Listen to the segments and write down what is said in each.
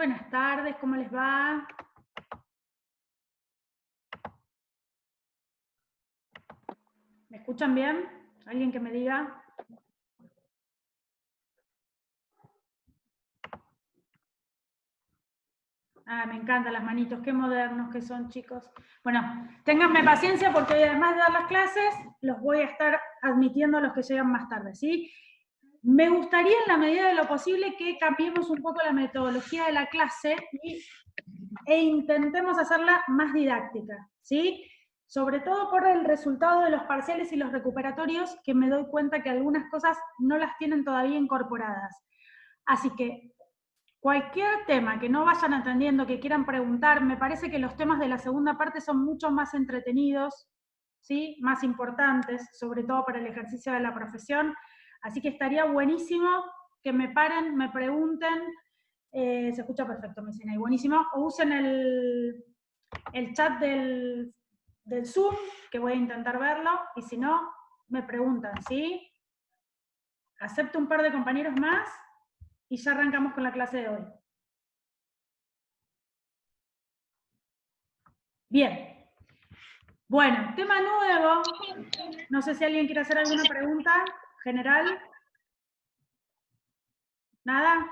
Buenas tardes, ¿cómo les va? ¿Me escuchan bien? ¿Alguien que me diga? Ah, me encantan las manitos, qué modernos que son, chicos. Bueno, ténganme paciencia porque hoy, además de dar las clases, los voy a estar admitiendo a los que llegan más tarde, ¿sí? Me gustaría, en la medida de lo posible, que cambiemos un poco la metodología de la clase e intentemos hacerla más didáctica, ¿sí? Sobre todo por el resultado de los parciales y los recuperatorios, que me doy cuenta que algunas cosas no las tienen todavía incorporadas. Así que cualquier tema que no vayan atendiendo, que quieran preguntar, me parece que los temas de la segunda parte son mucho más entretenidos, ¿sí? Más importantes, sobre todo para el ejercicio de la profesión. Así que estaría buenísimo que me paren, me pregunten. Se escucha perfecto, me dicen ahí, buenísimo. O usen el chat del Zoom, que voy a intentar verlo, y si no, me preguntan, ¿sí? Acepto un par de compañeros más y ya arrancamos con la clase de hoy. Bien. Bueno, tema nuevo. No sé si alguien quiere hacer alguna pregunta general. ¿Nada?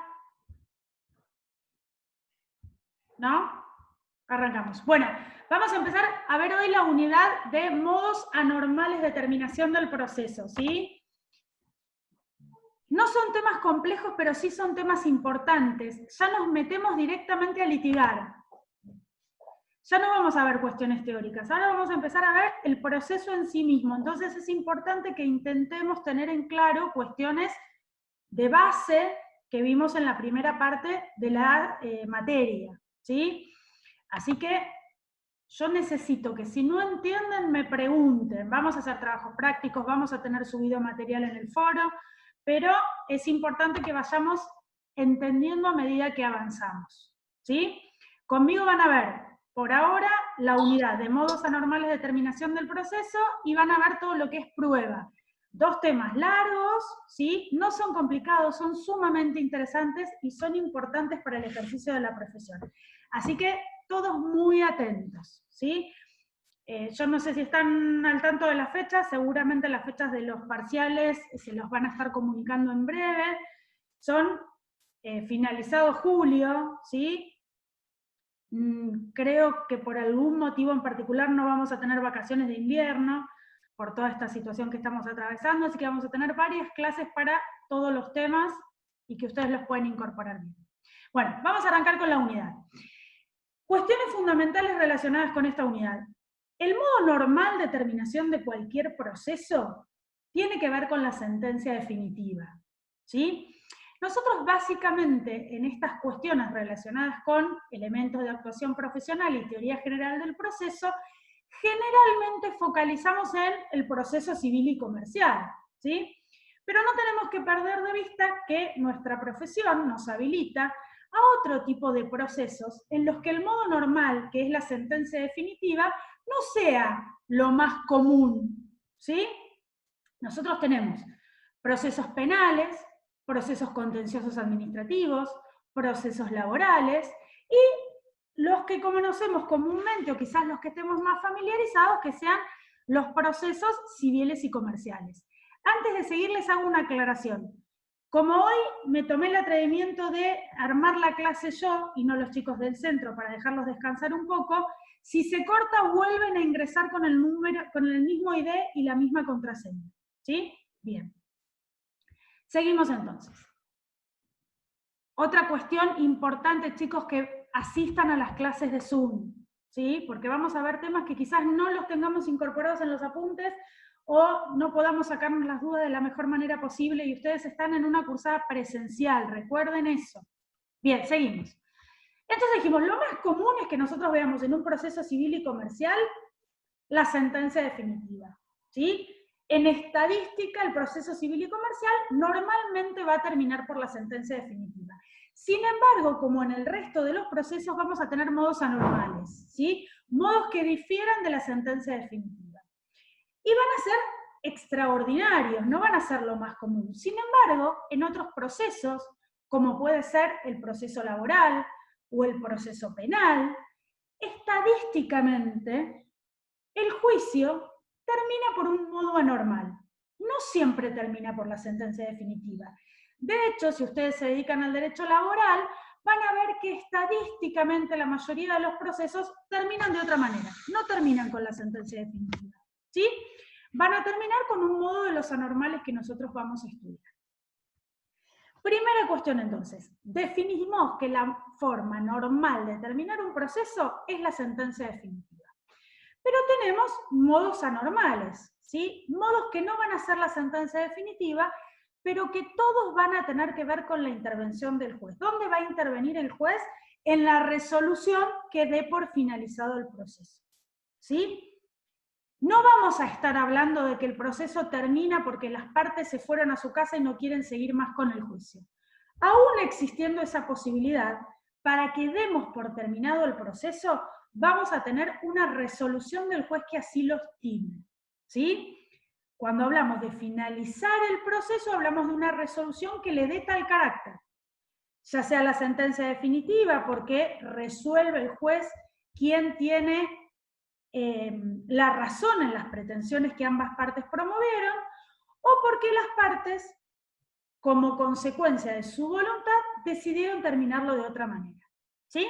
¿No? Arrancamos. Bueno, vamos a empezar a ver hoy la unidad de modos anormales de terminación del proceso, ¿sí? No son temas complejos, pero sí son temas importantes. Ya nos metemos directamente a litigar. Ya no vamos a ver cuestiones teóricas, ahora vamos a empezar a ver el proceso en sí mismo. Entonces es importante que intentemos tener en claro cuestiones de base que vimos en la primera parte de la materia, ¿sí? Así que yo necesito que si no entienden me pregunten. Vamos a hacer trabajos prácticos, vamos a tener subido material en el foro, pero es importante que vayamos entendiendo a medida que avanzamos, ¿sí? Conmigo van a ver, por ahora, la unidad de modos anormales de terminación del proceso y van a ver todo lo que es prueba. Dos temas largos, ¿sí? No son complicados, son sumamente interesantes y son importantes para el ejercicio de la profesión. Así que todos muy atentos, ¿sí? Yo no sé si están al tanto de las fechas, seguramente las fechas de los parciales se los van a estar comunicando en breve. Son finalizado julio, ¿sí? Creo que por algún motivo en particular no vamos a tener vacaciones de invierno, por toda esta situación que estamos atravesando, así que vamos a tener varias clases para todos los temas y que ustedes los pueden incorporar bien. Bueno, vamos a arrancar con la unidad. Cuestiones fundamentales relacionadas con esta unidad. El modo normal de terminación de cualquier proceso tiene que ver con la sentencia definitiva, ¿sí? Nosotros básicamente en estas cuestiones relacionadas con elementos de actuación profesional y teoría general del proceso, generalmente focalizamos en el proceso civil y comercial, ¿sí? Pero no tenemos que perder de vista que nuestra profesión nos habilita a otro tipo de procesos en los que el modo normal, que es la sentencia definitiva, no sea lo más común, ¿sí? Nosotros tenemos procesos penales, procesos contenciosos administrativos, procesos laborales y los que conocemos comúnmente, o quizás los que estemos más familiarizados, que sean los procesos civiles y comerciales. Antes de seguir les hago una aclaración. Como hoy me tomé el atrevimiento de armar la clase yo y no los chicos del centro para dejarlos descansar un poco, si se corta vuelven a ingresar con el número, con el mismo ID y la misma contraseña. ¿Sí? Bien. Seguimos entonces. Otra cuestión importante, chicos, que asistan a las clases de Zoom, ¿sí? Porque vamos a ver temas que quizás no los tengamos incorporados en los apuntes o no podamos sacarnos las dudas de la mejor manera posible y ustedes están en una cursada presencial, recuerden eso. Bien, seguimos. Entonces dijimos, lo más común es que nosotros veamos en un proceso civil y comercial la sentencia definitiva, ¿sí? En estadística, el proceso civil y comercial normalmente va a terminar por la sentencia definitiva. Sin embargo, como en el resto de los procesos, vamos a tener modos anormales, ¿sí? Modos que difieran de la sentencia definitiva. Y van a ser extraordinarios, no van a ser lo más común. Sin embargo, en otros procesos, como puede ser el proceso laboral, o el proceso penal, estadísticamente el juicio termina por un modo anormal. No siempre termina por la sentencia definitiva. De hecho, si ustedes se dedican al derecho laboral, van a ver que estadísticamente la mayoría de los procesos terminan de otra manera, no terminan con la sentencia definitiva, ¿sí? Van a terminar con un modo de los anormales que nosotros vamos a estudiar. Primera cuestión entonces, definimos que la forma normal de terminar un proceso es la sentencia definitiva. Pero tenemos modos anormales, ¿sí? Modos que no van a ser la sentencia definitiva, pero que todos van a tener que ver con la intervención del juez. ¿Dónde va a intervenir el juez? En la resolución que dé por finalizado el proceso, ¿sí? No vamos a estar hablando de que el proceso termina porque las partes se fueron a su casa y no quieren seguir más con el juicio. Aún existiendo esa posibilidad, para que demos por terminado el proceso, vamos a tener una resolución del juez que así lo estime, ¿sí? Cuando hablamos de finalizar el proceso, hablamos de una resolución que le dé tal carácter, ya sea la sentencia definitiva, porque resuelve el juez quién tiene la razón en las pretensiones que ambas partes promovieron, o porque las partes, como consecuencia de su voluntad, decidieron terminarlo de otra manera, ¿sí?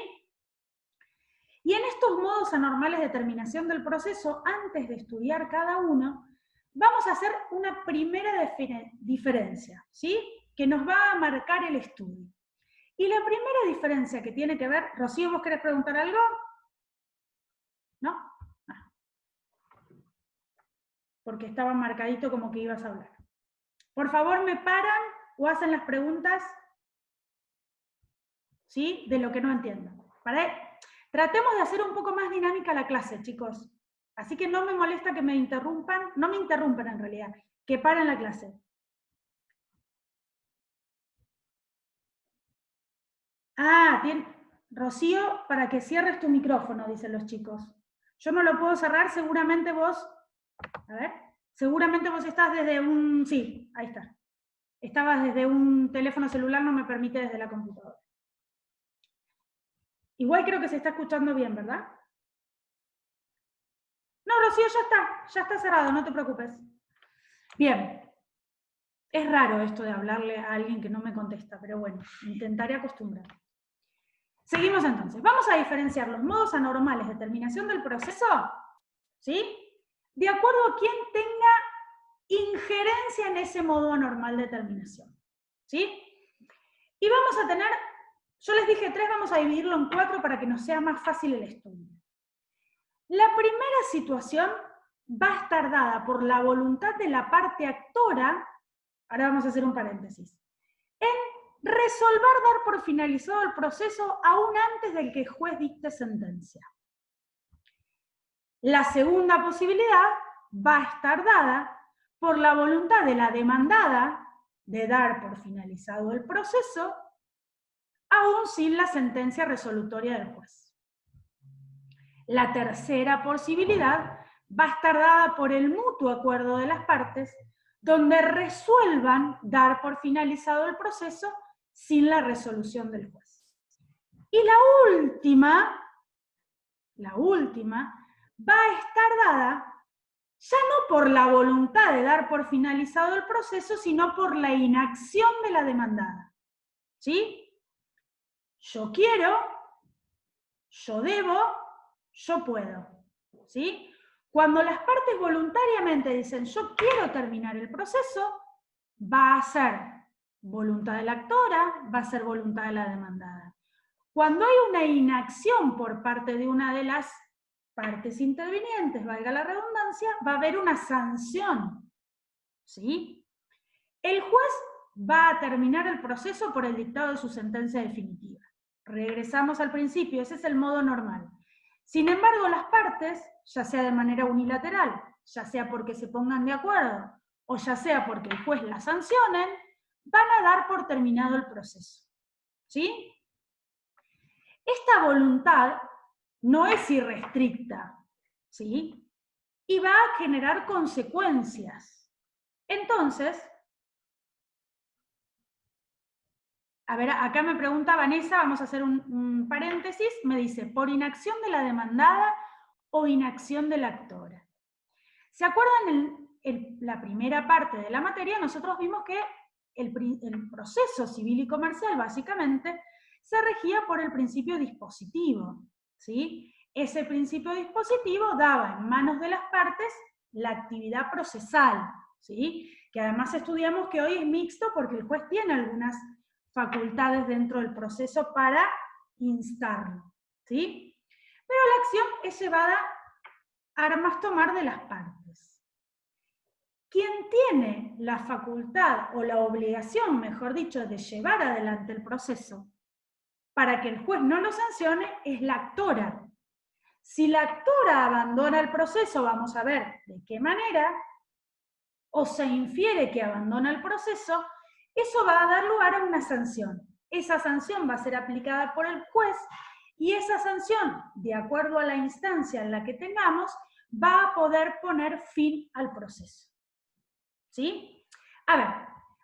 Y en estos modos anormales de terminación del proceso, antes de estudiar cada uno, vamos a hacer una primera diferencia, ¿sí? Que nos va a marcar el estudio. Y la primera diferencia que tiene que ver, Rocío, ¿vos querés preguntar algo? ¿No? Porque estaba marcadito como que ibas a hablar. Por favor, me paran o hacen las preguntas, ¿sí? De lo que no entiendo. Tratemos de hacer un poco más dinámica la clase, chicos. Así que no me molesta que me interrumpan, no me interrumpan en realidad, que paren la clase. Ah, Rocío, para que cierres tu micrófono, dicen los chicos. Yo no lo puedo cerrar, seguramente vos, a ver, seguramente vos estás desde un, sí, ahí está. Estabas desde un teléfono celular, no me permite desde la computadora. Igual creo que se está escuchando bien, ¿verdad? No, Rocío, ya está cerrado, no te preocupes. Bien. Es raro esto de hablarle a alguien que no me contesta, pero bueno, intentaré acostumbrarme. Seguimos entonces. Vamos a diferenciar los modos anormales de terminación del proceso, ¿sí? De acuerdo a quien tenga injerencia en ese modo anormal de terminación, ¿sí? Y vamos a tener, yo les dije 3, vamos a dividirlo en 4 para que nos sea más fácil el estudio. La primera situación va a estar dada por la voluntad de la parte actora, ahora vamos a hacer un paréntesis, en resolver dar por finalizado el proceso aún antes del que el juez dicte sentencia. La segunda posibilidad va a estar dada por la voluntad de la demandada de dar por finalizado el proceso aún sin la sentencia resolutoria del juez. La tercera posibilidad va a estar dada por el mutuo acuerdo de las partes, donde resuelvan dar por finalizado el proceso sin la resolución del juez. Y la última va a estar dada ya no por la voluntad de dar por finalizado el proceso, sino por la inacción de la demandada. ¿Sí? Yo quiero, yo debo, yo puedo. ¿Sí? Cuando las partes voluntariamente dicen yo quiero terminar el proceso, va a ser voluntad de la actora, va a ser voluntad de la demandada. Cuando hay una inacción por parte de una de las partes intervinientes, valga la redundancia, va a haber una sanción. ¿Sí? El juez va a terminar el proceso por el dictado de su sentencia definitiva. Regresamos al principio, ese es el modo normal. Sin embargo, las partes, ya sea de manera unilateral, ya sea porque se pongan de acuerdo, o ya sea porque el juez la sancionen, van a dar por terminado el proceso. ¿Sí? Esta voluntad no es irrestricta, ¿sí? Y va a generar consecuencias. Entonces, A ver, acá me pregunta Vanessa, vamos a hacer un paréntesis, me dice, ¿por inacción de la demandada o inacción de la actora? ¿Se acuerdan en la primera parte de la materia? Nosotros vimos que el proceso civil y comercial, básicamente, se regía por el principio dispositivo, ¿sí? Ese principio dispositivo daba en manos de las partes la actividad procesal, ¿sí? Que además estudiamos que hoy es mixto porque el juez tiene algunas facultades dentro del proceso para instarlo, ¿sí? Pero la acción es llevada a armas tomar de las partes. Quien tiene la facultad o la obligación, mejor dicho, de llevar adelante el proceso para que el juez no lo sancione es la actora. Si la actora abandona el proceso, vamos a ver de qué manera, o se infiere que abandona el proceso, eso va a dar lugar a una sanción. Esa sanción va a ser aplicada por el juez y esa sanción, de acuerdo a la instancia en la que tengamos, va a poder poner fin al proceso. ¿Sí? A ver,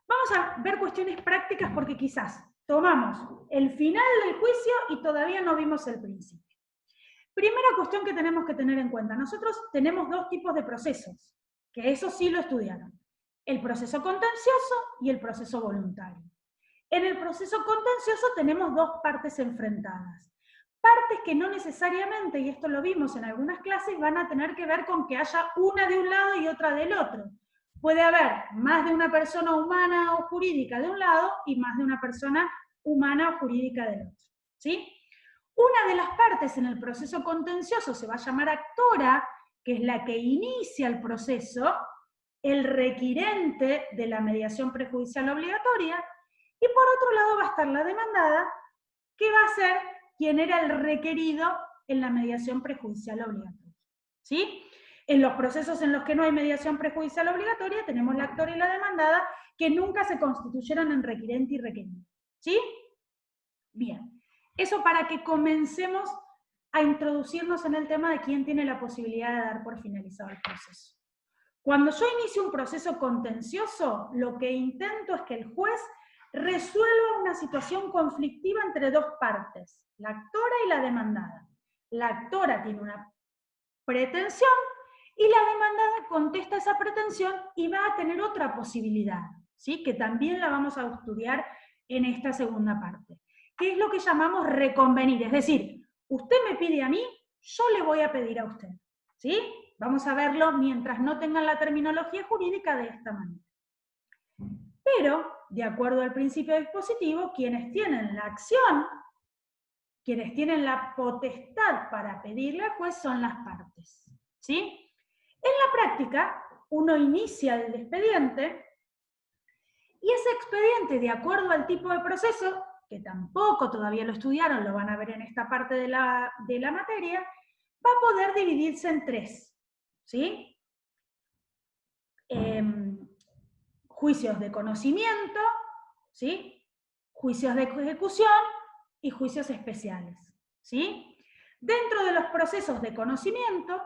vamos a ver cuestiones prácticas porque quizás tomamos el final del juicio y todavía no vimos el principio. Primera cuestión que tenemos que tener en cuenta. Nosotros tenemos dos tipos de procesos, que eso sí lo estudiaron. El proceso contencioso y el proceso voluntario. En el proceso contencioso tenemos dos partes enfrentadas. Partes que no necesariamente, y esto lo vimos en algunas clases, van a tener que ver con que haya una de un lado y otra del otro. Puede haber más de una persona humana o jurídica de un lado y más de una persona humana o jurídica del otro. ¿Sí? Una de las partes en el proceso contencioso se va a llamar actora, que es la que inicia el proceso, el requirente de la mediación prejudicial obligatoria, y por otro lado va a estar la demandada, que va a ser quien era el requerido en la mediación prejudicial obligatoria. ¿Sí? En los procesos en los que no hay mediación prejudicial obligatoria, tenemos la actora y la demandada, que nunca se constituyeron en requirente y requerido. ¿Sí? Bien. Eso para que comencemos a introducirnos en el tema de quién tiene la posibilidad de dar por finalizado el proceso. Cuando yo inicio un proceso contencioso, lo que intento es que el juez resuelva una situación conflictiva entre dos partes, la actora y la demandada. La actora tiene una pretensión y la demandada contesta esa pretensión y va a tener otra posibilidad, ¿sí? Que también la vamos a estudiar en esta segunda parte, que es lo que llamamos reconvenir, es decir, usted me pide a mí, yo le voy a pedir a usted, ¿sí? Vamos a verlo mientras no tengan la terminología jurídica de esta manera. Pero, de acuerdo al principio dispositivo, quienes tienen la acción, quienes tienen la potestad para pedirle al juez son las partes, ¿sí? En la práctica, uno inicia el expediente y ese expediente, de acuerdo al tipo de proceso, que tampoco todavía lo estudiaron, lo van a ver en esta parte de la materia, va a poder dividirse en tres, ¿sí? Juicios de conocimiento, ¿sí? Juicios de ejecución y juicios especiales, ¿sí? Dentro de los procesos de conocimiento,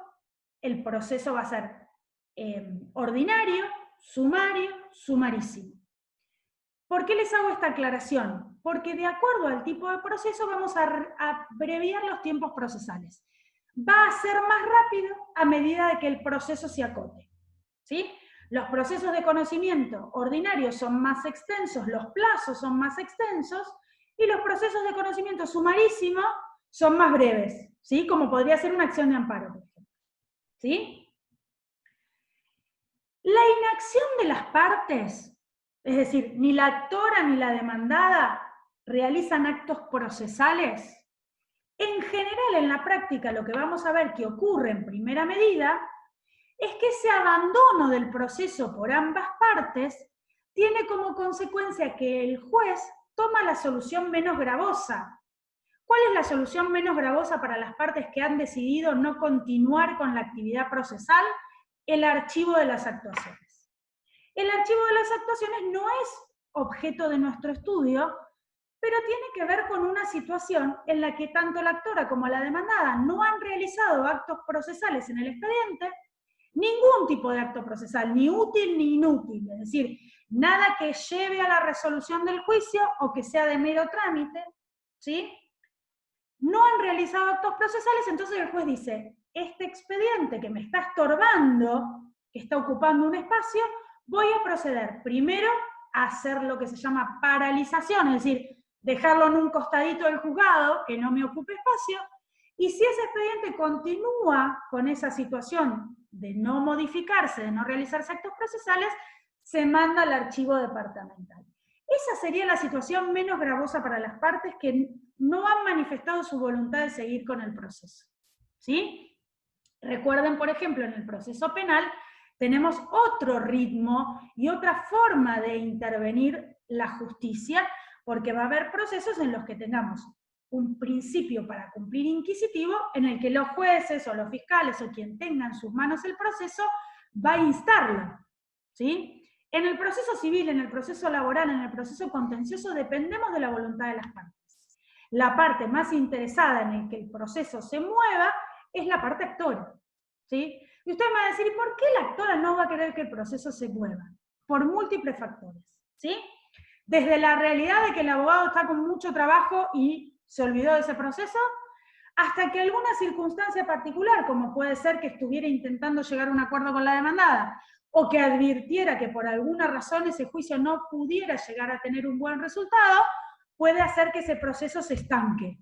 el proceso va a ser ordinario, sumario, sumarísimo. ¿Por qué les hago esta aclaración? Porque de acuerdo al tipo de proceso vamos a abreviar los tiempos procesales. Va a ser más rápido a medida de que el proceso se acote, ¿sí? Los procesos de conocimiento ordinarios son más extensos, los plazos son más extensos, y los procesos de conocimiento sumarísimo son más breves, ¿sí? Como podría ser una acción de amparo, por ejemplo, ¿sí? La inacción de las partes, es decir, ni la actora ni la demandada realizan actos procesales. En general, en la práctica, lo que vamos a ver que ocurre en primera medida es que ese abandono del proceso por ambas partes tiene como consecuencia que el juez toma la solución menos gravosa. ¿Cuál es la solución menos gravosa para las partes que han decidido no continuar con la actividad procesal? El archivo de las actuaciones. El archivo de las actuaciones no es objeto de nuestro estudio, pero tiene que ver con una situación en la que tanto la actora como la demandada no han realizado actos procesales en el expediente, Ningún tipo de acto procesal, ni útil ni inútil, es decir, nada que lleve a la resolución del juicio o que sea de mero trámite, ¿sí? No han realizado actos procesales, entonces el juez dice, este expediente que me está estorbando, que está ocupando un espacio, voy a proceder primero a hacer lo que se llama paralización, es decir, dejarlo en un costadito del juzgado, que no me ocupe espacio, y si ese expediente continúa con esa situación de no modificarse, de no realizarse actos procesales, se manda al archivo departamental. Esa sería la situación menos gravosa para las partes que no han manifestado su voluntad de seguir con el proceso. ¿Sí? Recuerden, por ejemplo, en el proceso penal tenemos otro ritmo y otra forma de intervenir la justicia, porque va a haber procesos en los que tengamos un principio para cumplir inquisitivo, en el que los jueces o los fiscales o quien tenga en sus manos el proceso va a instarlo. ¿Sí? En el proceso civil, en el proceso laboral, en el proceso contencioso, dependemos de la voluntad de las partes. La parte más interesada en el que el proceso se mueva es la parte actora. ¿Sí? Y usted me va a decir, ¿y por qué la actora no va a querer que el proceso se mueva? Por múltiples factores. ¿Sí? Desde la realidad de que el abogado está con mucho trabajo y se olvidó de ese proceso, hasta que alguna circunstancia particular, como puede ser que estuviera intentando llegar a un acuerdo con la demandada, o que advirtiera que por alguna razón ese juicio no pudiera llegar a tener un buen resultado, puede hacer que ese proceso se estanque.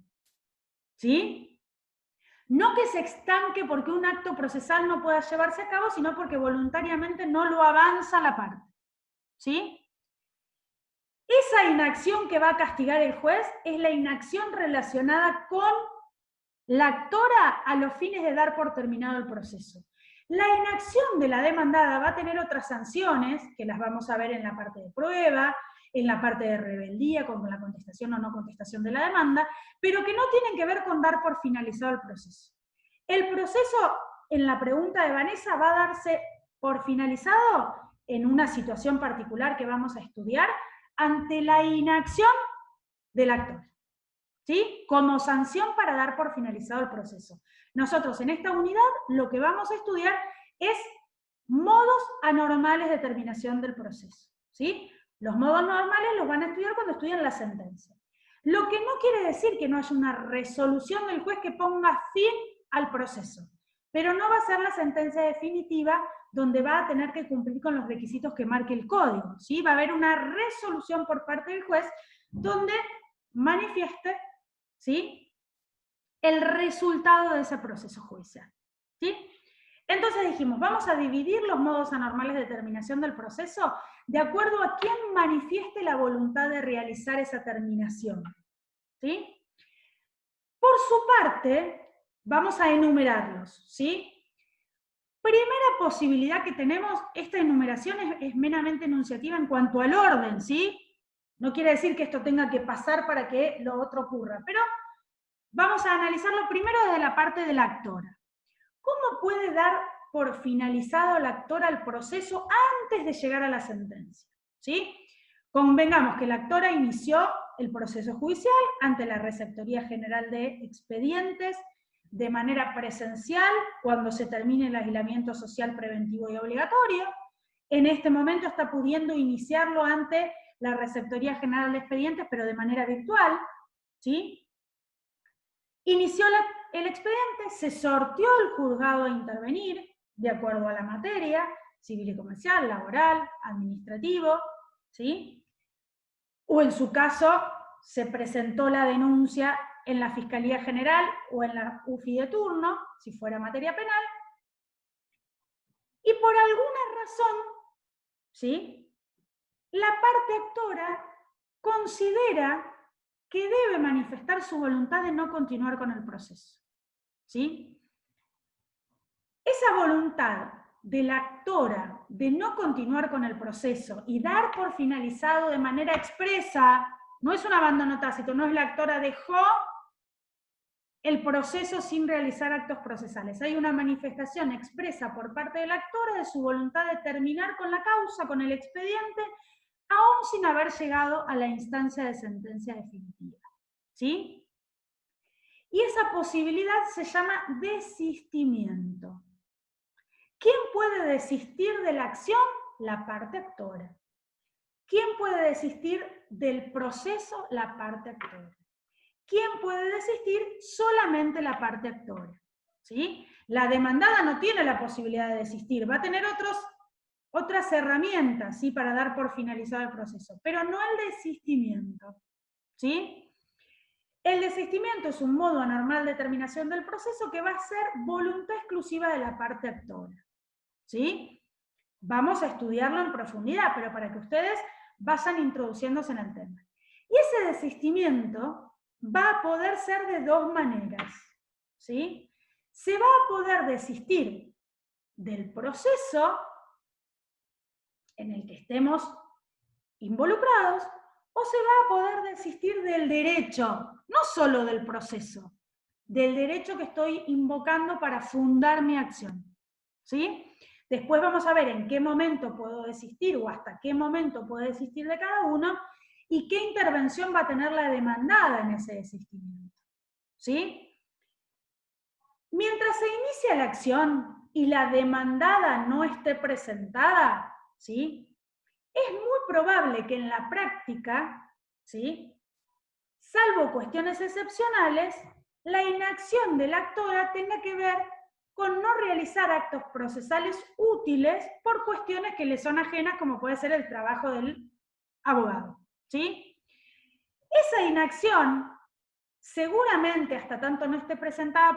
¿Sí? No que se estanque porque un acto procesal no pueda llevarse a cabo, sino porque voluntariamente no lo avanza la parte. ¿Sí? Esa inacción que va a castigar el juez es la inacción relacionada con la actora a los fines de dar por terminado el proceso. La inacción de la demandada va a tener otras sanciones, que las vamos a ver en la parte de prueba, en la parte de rebeldía, con la contestación o no contestación de la demanda, pero que no tienen que ver con dar por finalizado el proceso. El proceso, en la pregunta de Vanessa, va a darse por finalizado en una situación particular que vamos a estudiar, ante la inacción del actor. ¿Sí? Como sanción para dar por finalizado el proceso. Nosotros en esta unidad lo que vamos a estudiar es modos anormales de terminación del proceso. ¿Sí? Los modos normales los van a estudiar cuando estudian la sentencia. Lo que no quiere decir que no haya una resolución del juez que ponga fin al proceso, pero no va a ser la sentencia definitiva donde va a tener que cumplir con los requisitos que marque el código. ¿Sí? Va a haber una resolución por parte del juez donde manifieste, ¿sí?, el resultado de ese proceso judicial. ¿Sí? Entonces dijimos, vamos a dividir los modos anormales de terminación del proceso de acuerdo a quién manifieste la voluntad de realizar esa terminación. ¿Sí? Por su parte, vamos a enumerarlos. ¿Sí? Primera posibilidad que tenemos, esta enumeración es meramente enunciativa en cuanto al orden, ¿sí? No quiere decir que esto tenga que pasar para que lo otro ocurra, pero vamos a analizarlo primero desde la parte de la actora. ¿Cómo puede dar por finalizado la actora el proceso antes de llegar a la sentencia? ¿Sí? Convengamos que la actora inició el proceso judicial ante la Receptoría General de Expedientes de manera presencial cuando se termine el aislamiento social preventivo y obligatorio. En este momento está pudiendo iniciarlo ante la Receptoría General de Expedientes, pero de manera virtual. ¿Sí? Inició el expediente, se sorteó el juzgado a intervenir, de acuerdo a la materia, civil y comercial, laboral, administrativo, ¿sí? O en su caso, se presentó la denuncia en la Fiscalía General o en la UFI de turno, si fuera materia penal, y por alguna razón, ¿sí?, la parte actora considera que debe manifestar su voluntad de no continuar con el proceso. ¿Sí? Esa voluntad de la actora de no continuar con el proceso y dar por finalizado de manera expresa, no es un abandono tácito, no es la actora dejó el proceso sin realizar actos procesales. Hay una manifestación expresa por parte de la actora de su voluntad de terminar con la causa, con el expediente, aún sin haber llegado a la instancia de sentencia definitiva. ¿Sí? Y esa posibilidad se llama desistimiento. ¿Qué ¿Quién puede desistir de la acción? La parte actora. ¿Quién puede desistir del proceso? La parte actora. ¿Quién puede desistir? Solamente la parte actora. ¿Sí? La demandada no tiene la posibilidad de desistir, va a tener otras herramientas, ¿sí?, para dar por finalizado el proceso, pero no el desistimiento. ¿Sí? El desistimiento es un modo anormal de terminación del proceso que va a ser voluntad exclusiva de la parte actora. ¿Sí? Vamos a estudiarlo en profundidad, pero para que ustedes vayan introduciéndose en el tema. Y ese desistimiento va a poder ser de dos maneras. ¿Sí? Se va a poder desistir del proceso en el que estemos involucrados, o se va a poder desistir del derecho, no solo del proceso, del derecho que estoy invocando para fundar mi acción. ¿Sí? Después vamos a ver en qué momento puedo desistir o hasta qué momento puedo desistir de cada uno y qué intervención va a tener la demandada en ese desistimiento. ¿Sí? Mientras se inicia la acción y la demandada no esté presentada, ¿sí?, es muy probable que en la práctica, ¿sí?, salvo cuestiones excepcionales, la inacción de la actora tenga que ver con no realizar actos procesales útiles por cuestiones que le son ajenas, como puede ser el trabajo del abogado. ¿Sí? Esa inacción, seguramente hasta tanto no esté presentada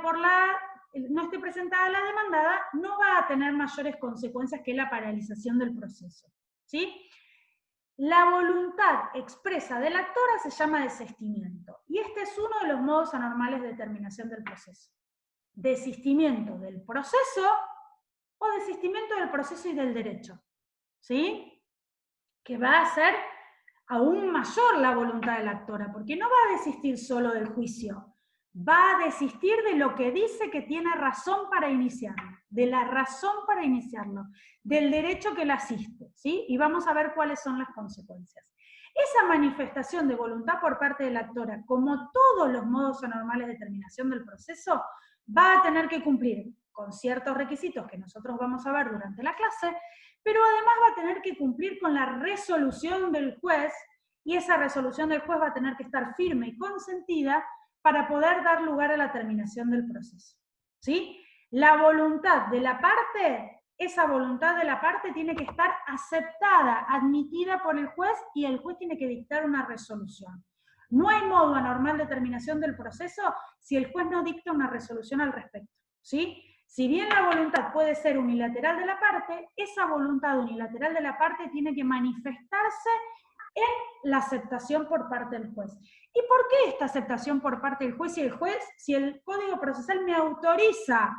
la demandada, no va a tener mayores consecuencias que la paralización del proceso. ¿Sí? La voluntad expresa del actora se llama desistimiento, y este es uno de los modos anormales de terminación del proceso. Desistimiento del proceso o desistimiento del proceso y del derecho, ¿sí? Que va a ser aún mayor la voluntad de la actora, porque no va a desistir solo del juicio, va a desistir de lo que dice que tiene razón para iniciarlo, de la razón para iniciarlo, del derecho que la asiste, ¿sí? Y vamos a ver cuáles son las consecuencias. Esa manifestación de voluntad por parte de la actora, como todos los modos anormales de terminación del proceso, va a tener que cumplir con ciertos requisitos que nosotros vamos a ver durante la clase, pero además va a tener que cumplir con la resolución del juez, y esa resolución del juez va a tener que estar firme y consentida para poder dar lugar a la terminación del proceso. ¿Sí? La voluntad de la parte, esa voluntad de la parte tiene que estar aceptada, admitida por el juez, y el juez tiene que dictar una resolución. No hay modo anormal de terminación del proceso si el juez no dicta una resolución al respecto. ¿Sí? Si bien la voluntad puede ser unilateral de la parte, esa voluntad unilateral de la parte tiene que manifestarse en la aceptación por parte del juez. ¿Y por qué esta aceptación por parte del juez? Si el Código Procesal me autoriza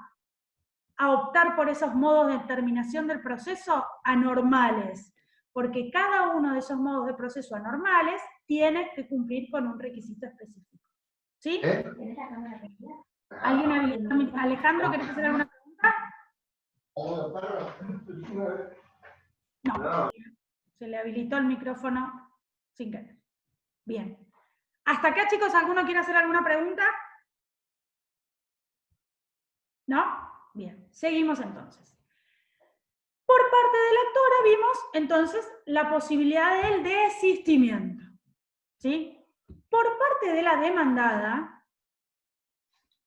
a optar por esos modos de terminación del proceso anormales, porque cada uno de esos modos de proceso anormales tiene que cumplir con un requisito específico. ¿Sí? ¿Alguien habilitó? Alejandro, ¿querés hacer alguna pregunta? No. Se le habilitó el micrófono sin querer. Bien. ¿Hasta acá, chicos, alguno quiere hacer alguna pregunta? ¿No? Bien. Seguimos entonces. Por parte de la actora vimos entonces la posibilidad del desistimiento. ¿Sí? Por parte de la demandada,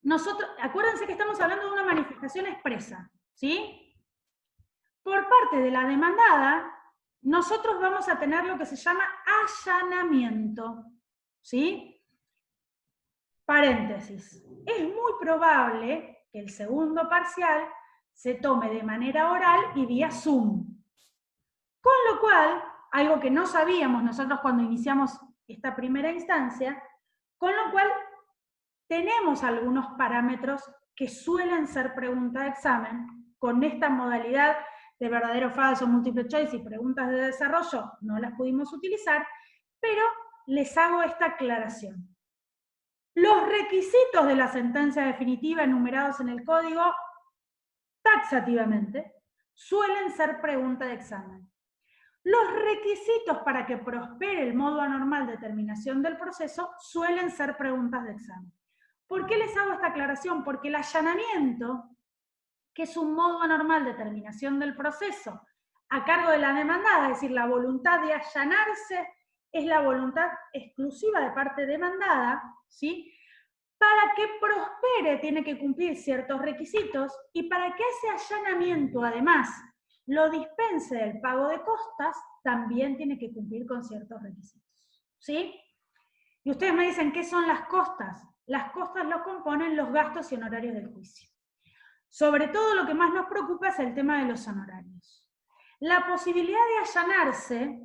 nosotros, acuérdense que estamos hablando de una manifestación expresa, ¿sí? Por parte de la demandada, nosotros vamos a tener lo que se llama allanamiento, ¿sí? Paréntesis. Es muy probable que el segundo parcial se tome de manera oral y vía Zoom. Con lo cual, algo que no sabíamos nosotros cuando iniciamos esta primera instancia, con lo cual tenemos algunos parámetros que suelen ser pregunta de examen. Con esta modalidad de verdadero o falso, multiple choice y preguntas de desarrollo no las pudimos utilizar, pero les hago esta aclaración. Los requisitos de la sentencia definitiva enumerados en el código, taxativamente, suelen ser pregunta de examen. Los requisitos para que prospere el modo anormal de terminación del proceso suelen ser preguntas de examen. ¿Por qué les hago esta aclaración? Porque el allanamiento que es un modo anormal de terminación del proceso a cargo de la demandada, es decir, la voluntad de allanarse es la voluntad exclusiva de parte demandada, ¿sí? Para que prospere tiene que cumplir ciertos requisitos y para que ese allanamiento además lo dispense del pago de costas, también tiene que cumplir con ciertos requisitos, ¿sí? Y ustedes me dicen, ¿qué son las costas? Las costas lo componen los gastos y honorarios del juicio. Sobre todo lo que más nos preocupa es el tema de los honorarios. La posibilidad de allanarse,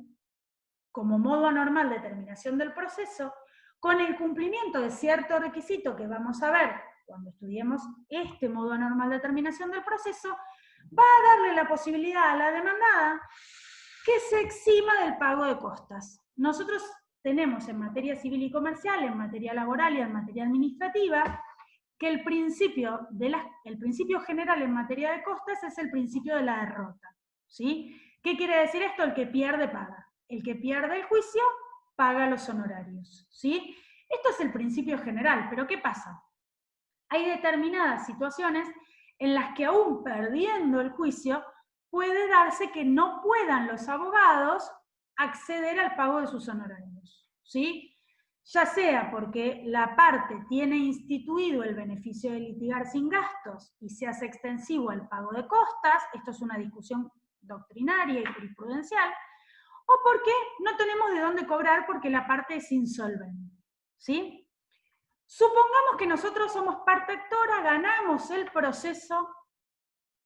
como modo anormal de terminación del proceso, con el cumplimiento de cierto requisito que vamos a ver cuando estudiemos este modo anormal de terminación del proceso, va a darle la posibilidad a la demandada que se exima del pago de costas. Nosotros tenemos en materia civil y comercial, en materia laboral y en materia administrativa, que el principio general en materia de costas es el principio de la derrota, ¿sí? ¿Qué quiere decir esto? El que pierde paga. El que pierde el juicio paga los honorarios, ¿sí? Esto es el principio general, pero ¿qué pasa? Hay determinadas situaciones en las que aún perdiendo el juicio, puede darse que no puedan los abogados acceder al pago de sus honorarios, ¿sí? Ya sea porque la parte tiene instituido el beneficio de litigar sin gastos y se hace extensivo al pago de costas, esto es una discusión doctrinaria y jurisprudencial, o porque no tenemos de dónde cobrar porque la parte es insolvente, ¿sí? Supongamos que nosotros somos parte actora, ganamos el proceso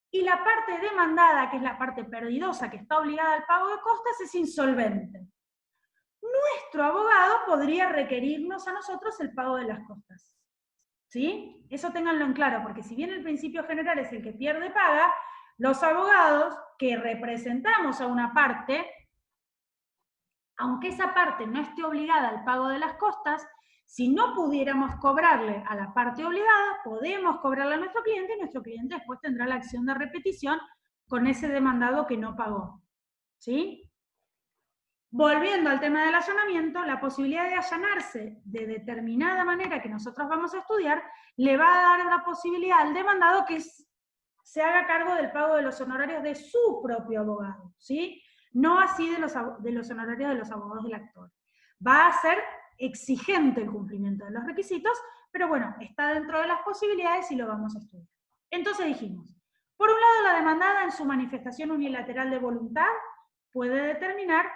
y la parte demandada, que es la parte perdidosa, que está obligada al pago de costas, es insolvente. Nuestro abogado podría requerirnos a nosotros el pago de las costas, ¿sí? Eso ténganlo en claro, porque si bien el principio general es el que pierde paga, los abogados que representamos a una parte, aunque esa parte no esté obligada al pago de las costas, si no pudiéramos cobrarle a la parte obligada, podemos cobrarle a nuestro cliente y nuestro cliente después tendrá la acción de repetición con ese demandado que no pagó, ¿sí? Volviendo al tema del allanamiento, la posibilidad de allanarse de determinada manera que nosotros vamos a estudiar, le va a dar la posibilidad al demandado que se haga cargo del pago de los honorarios de su propio abogado, ¿sí? No así de los honorarios de los abogados del actor. Va a ser exigente el cumplimiento de los requisitos, pero bueno, está dentro de las posibilidades y lo vamos a estudiar. Entonces dijimos, por un lado la demandada en su manifestación unilateral de voluntad puede determinar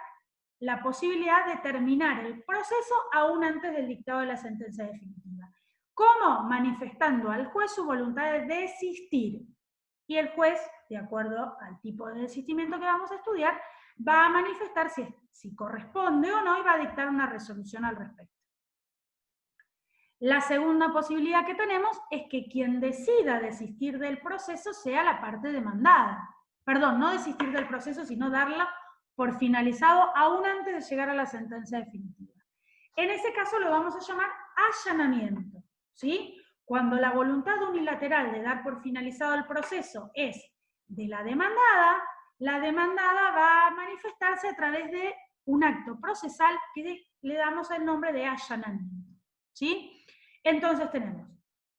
la posibilidad de terminar el proceso aún antes del dictado de la sentencia definitiva. ¿Cómo? Manifestando al juez su voluntad de desistir. Y el juez, de acuerdo al tipo de desistimiento que vamos a estudiar, va a manifestar si corresponde o no y va a dictar una resolución al respecto. La segunda posibilidad que tenemos es que quien decida desistir del proceso sea la parte demandada. Perdón, no desistir del proceso, sino darla por finalizado aún antes de llegar a la sentencia definitiva. En ese caso lo vamos a llamar allanamiento, ¿sí? Cuando la voluntad unilateral de dar por finalizado el proceso es de la demandada va a manifestarse a través de un acto procesal que le damos el nombre de allanamiento, ¿sí? Entonces tenemos,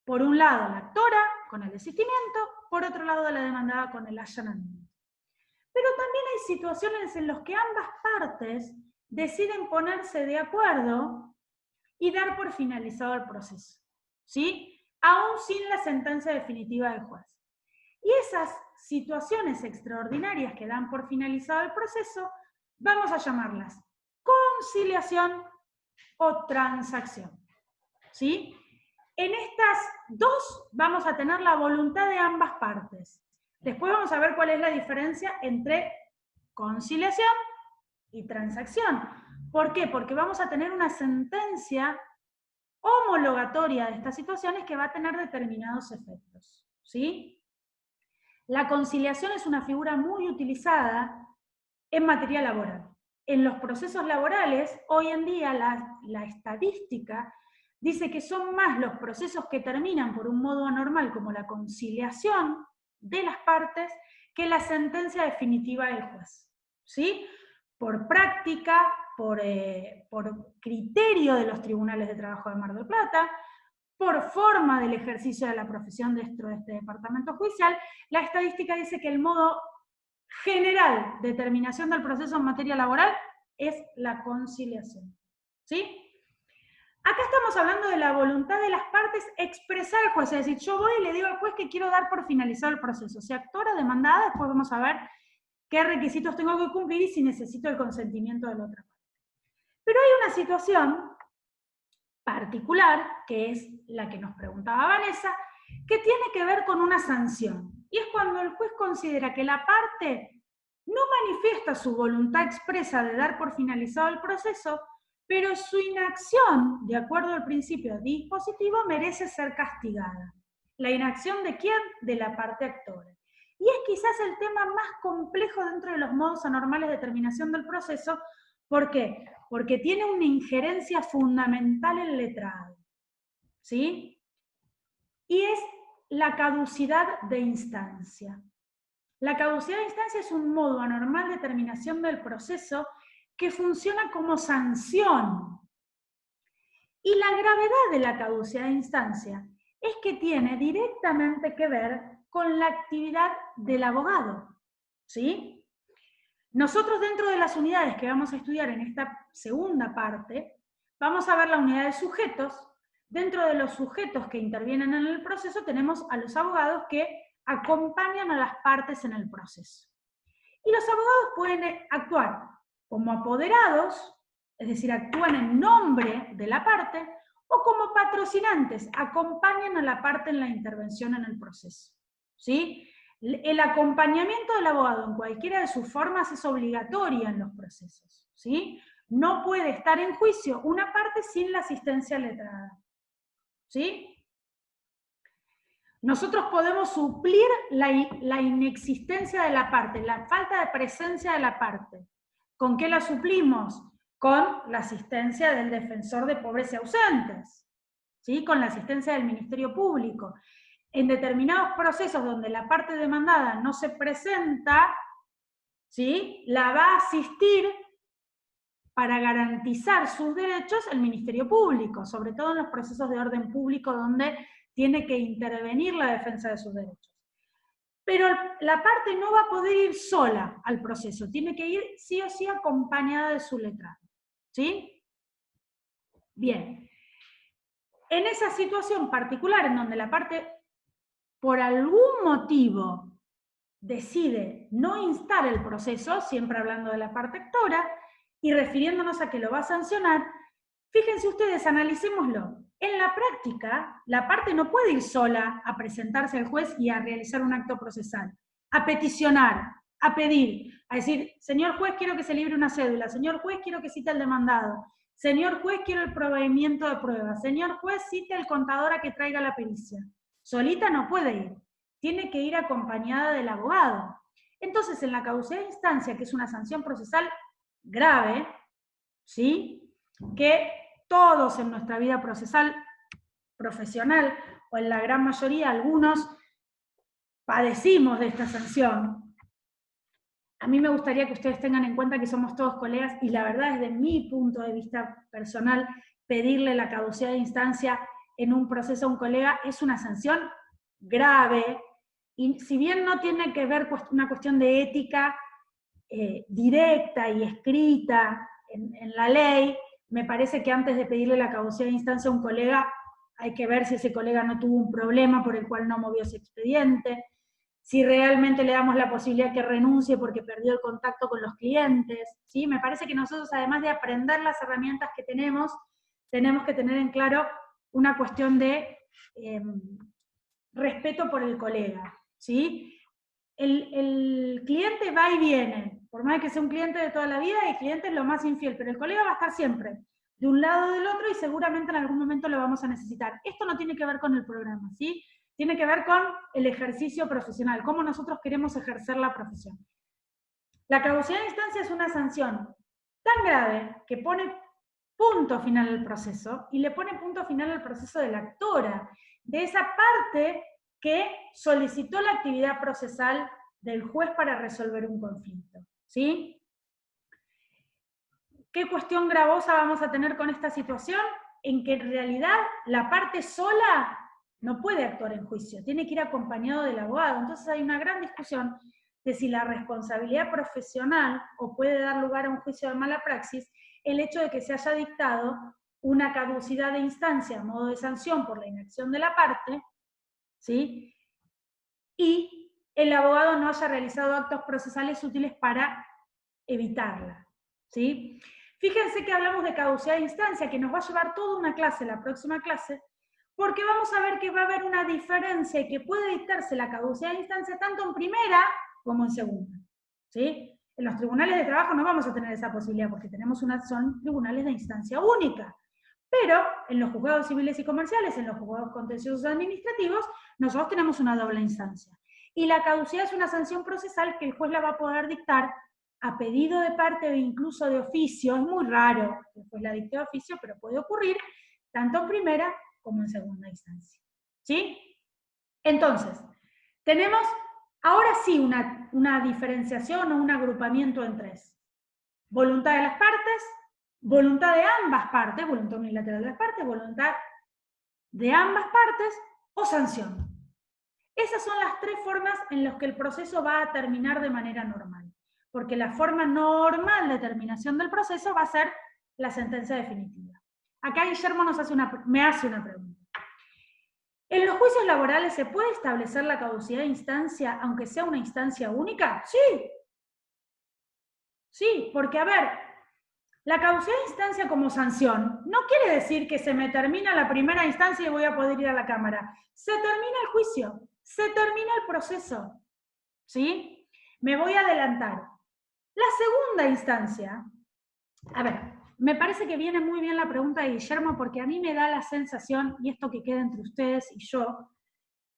por un lado, la actora con el desistimiento, por otro lado, la demandada con el allanamiento. Pero también hay situaciones en las que ambas partes deciden ponerse de acuerdo y dar por finalizado el proceso, ¿sí? Aún sin la sentencia definitiva del juez. Y esas situaciones extraordinarias que dan por finalizado el proceso, vamos a llamarlas conciliación o transacción, ¿sí? En estas dos vamos a tener la voluntad de ambas partes. Después vamos a ver cuál es la diferencia entre conciliación y transacción. ¿Por qué? Porque vamos a tener una sentencia homologatoria de estas situaciones que va a tener determinados efectos, ¿sí? La conciliación es una figura muy utilizada en materia laboral. En los procesos laborales, hoy en día la estadística dice que son más los procesos que terminan por un modo anormal, como la conciliación de las partes, que la sentencia definitiva del juez, ¿sí? Por práctica, por criterio de los tribunales de trabajo de Mar del Plata, por forma del ejercicio de la profesión dentro de este departamento judicial, la estadística dice que el modo general de terminación del proceso en materia laboral es la conciliación. ¿Sí? Acá estamos hablando de la voluntad de las partes expresar al juez, es decir, yo voy y le digo al juez que quiero dar por finalizado el proceso. Si actora demandada, después vamos a ver qué requisitos tengo que cumplir y si necesito el consentimiento de la otra parte. Pero hay una situación particular, que es la que nos preguntaba Vanessa, que tiene que ver con una sanción. Y es cuando el juez considera que la parte no manifiesta su voluntad expresa de dar por finalizado el proceso, pero su inacción, de acuerdo al principio dispositivo, merece ser castigada. ¿La inacción de quién? De la parte actora. Y es quizás el tema más complejo dentro de los modos anormales de terminación del proceso. ¿Por qué? Porque tiene una injerencia fundamental en el letrado. ¿Sí? Y es la caducidad de instancia. La caducidad de instancia es un modo anormal de terminación del proceso que funciona como sanción. Y la gravedad de la caducidad de instancia es que tiene directamente que ver con la actividad del abogado. ¿Sí? Nosotros dentro de las unidades que vamos a estudiar en esta segunda parte, vamos a ver la unidad de sujetos. Dentro de los sujetos que intervienen en el proceso tenemos a los abogados que acompañan a las partes en el proceso. Y los abogados pueden actuar como apoderados, es decir, actúan en nombre de la parte, o como patrocinantes, acompañan a la parte en la intervención en el proceso. ¿Sí? El acompañamiento del abogado en cualquiera de sus formas es obligatorio en los procesos. ¿Sí? No puede estar en juicio una parte sin la asistencia letrada. ¿Sí? Nosotros podemos suplir la inexistencia de la parte, la falta de presencia de la parte. ¿Con qué la suplimos? Con la asistencia del defensor de pobres y ausentes, ¿sí? Con la asistencia del Ministerio Público. En determinados procesos donde la parte demandada no se presenta, ¿sí? La va a asistir para garantizar sus derechos el Ministerio Público, sobre todo en los procesos de orden público donde tiene que intervenir la defensa de sus derechos. Pero la parte no va a poder ir sola al proceso, tiene que ir sí o sí acompañada de su letrado. ¿Sí? Bien. En esa situación particular en donde la parte, por algún motivo, decide no instar el proceso, siempre hablando de la parte actora, y refiriéndonos a que lo va a sancionar, fíjense ustedes, analicémoslo. En la práctica, la parte no puede ir sola a presentarse al juez y a realizar un acto procesal, a peticionar, a pedir, a decir, señor juez, quiero que se libre una cédula, señor juez, quiero que cite al demandado, señor juez, quiero el proveimiento de pruebas, señor juez, cite al contador a que traiga la pericia. Solita no puede ir, tiene que ir acompañada del abogado. Entonces, en la caducidad de instancia, que es una sanción procesal grave, ¿sí? Que todos en nuestra vida procesal profesional, o en la gran mayoría, algunos, padecimos de esta sanción. A mí me gustaría que ustedes tengan en cuenta que somos todos colegas, y la verdad, desde mi punto de vista personal, pedirle la caducidad de instancia en un proceso a un colega es una sanción grave, y si bien no tiene que ver con una cuestión de ética directa y escrita en la ley, me parece que antes de pedirle la caducidad de instancia a un colega, hay que ver si ese colega no tuvo un problema por el cual no movió ese expediente, si realmente le damos la posibilidad que renuncie porque perdió el contacto con los clientes, ¿sí? Me parece que nosotros, además de aprender las herramientas que tenemos que tener en claro una cuestión de respeto por el colega, ¿sí? El cliente va y viene, por más que sea un cliente de toda la vida, el cliente es lo más infiel, pero el colega va a estar siempre de un lado o del otro y seguramente en algún momento lo vamos a necesitar. Esto no tiene que ver con el programa, ¿sí? Tiene que ver con el ejercicio profesional, cómo nosotros queremos ejercer la profesión. La caducidad de instancia es una sanción tan grave que pone punto final al proceso y le pone punto final al proceso de la actora, de esa parte que solicitó la actividad procesal del juez para resolver un conflicto. ¿Sí? ¿Qué cuestión gravosa vamos a tener con esta situación? en que en realidad la parte sola no puede actuar en juicio, tiene que ir acompañado del abogado. Entonces hay una gran discusión de si la responsabilidad profesional o puede dar lugar a un juicio de mala praxis el hecho de que se haya dictado una caducidad de instancia a modo de sanción por la inacción de la parte, ¿sí? Y el abogado no haya realizado actos procesales útiles para evitarla, ¿sí? Fíjense que hablamos de caducidad de instancia, que nos va a llevar toda una clase, la próxima clase, porque vamos a ver que va a haber una diferencia y que puede dictarse la caducidad de instancia tanto en primera como en segunda, ¿sí? En los tribunales de trabajo no vamos a tener esa posibilidad porque son tribunales de instancia única, pero en los juzgados civiles y comerciales, en los juzgados contenciosos administrativos, nosotros tenemos una doble instancia. Y la caducidad es una sanción procesal que el juez la va a poder dictar a pedido de parte o incluso de oficio. Es muy raro que el juez la dicte de oficio, pero puede ocurrir tanto en primera como en segunda instancia. ¿Sí? Entonces, tenemos ahora sí una diferenciación o un agrupamiento en tres. Voluntad de las partes, voluntad de ambas partes, voluntad unilateral de las partes, voluntad de ambas partes o sanción. Esas son las tres formas en las que el proceso va a terminar de manera normal, porque la forma normal de terminación del proceso va a ser la sentencia definitiva. Acá Guillermo me hace una pregunta. ¿En los juicios laborales se puede establecer la caducidad de instancia aunque sea una instancia única? Sí. Sí, porque a ver, la caducidad de instancia como sanción no quiere decir que se me termina la primera instancia y voy a poder ir a la Cámara. Se termina el juicio, se termina el proceso. ¿Sí? Me voy a adelantar. La segunda instancia, a ver, me parece que viene muy bien la pregunta de Guillermo porque a mí me da la sensación, y esto que queda entre ustedes y yo,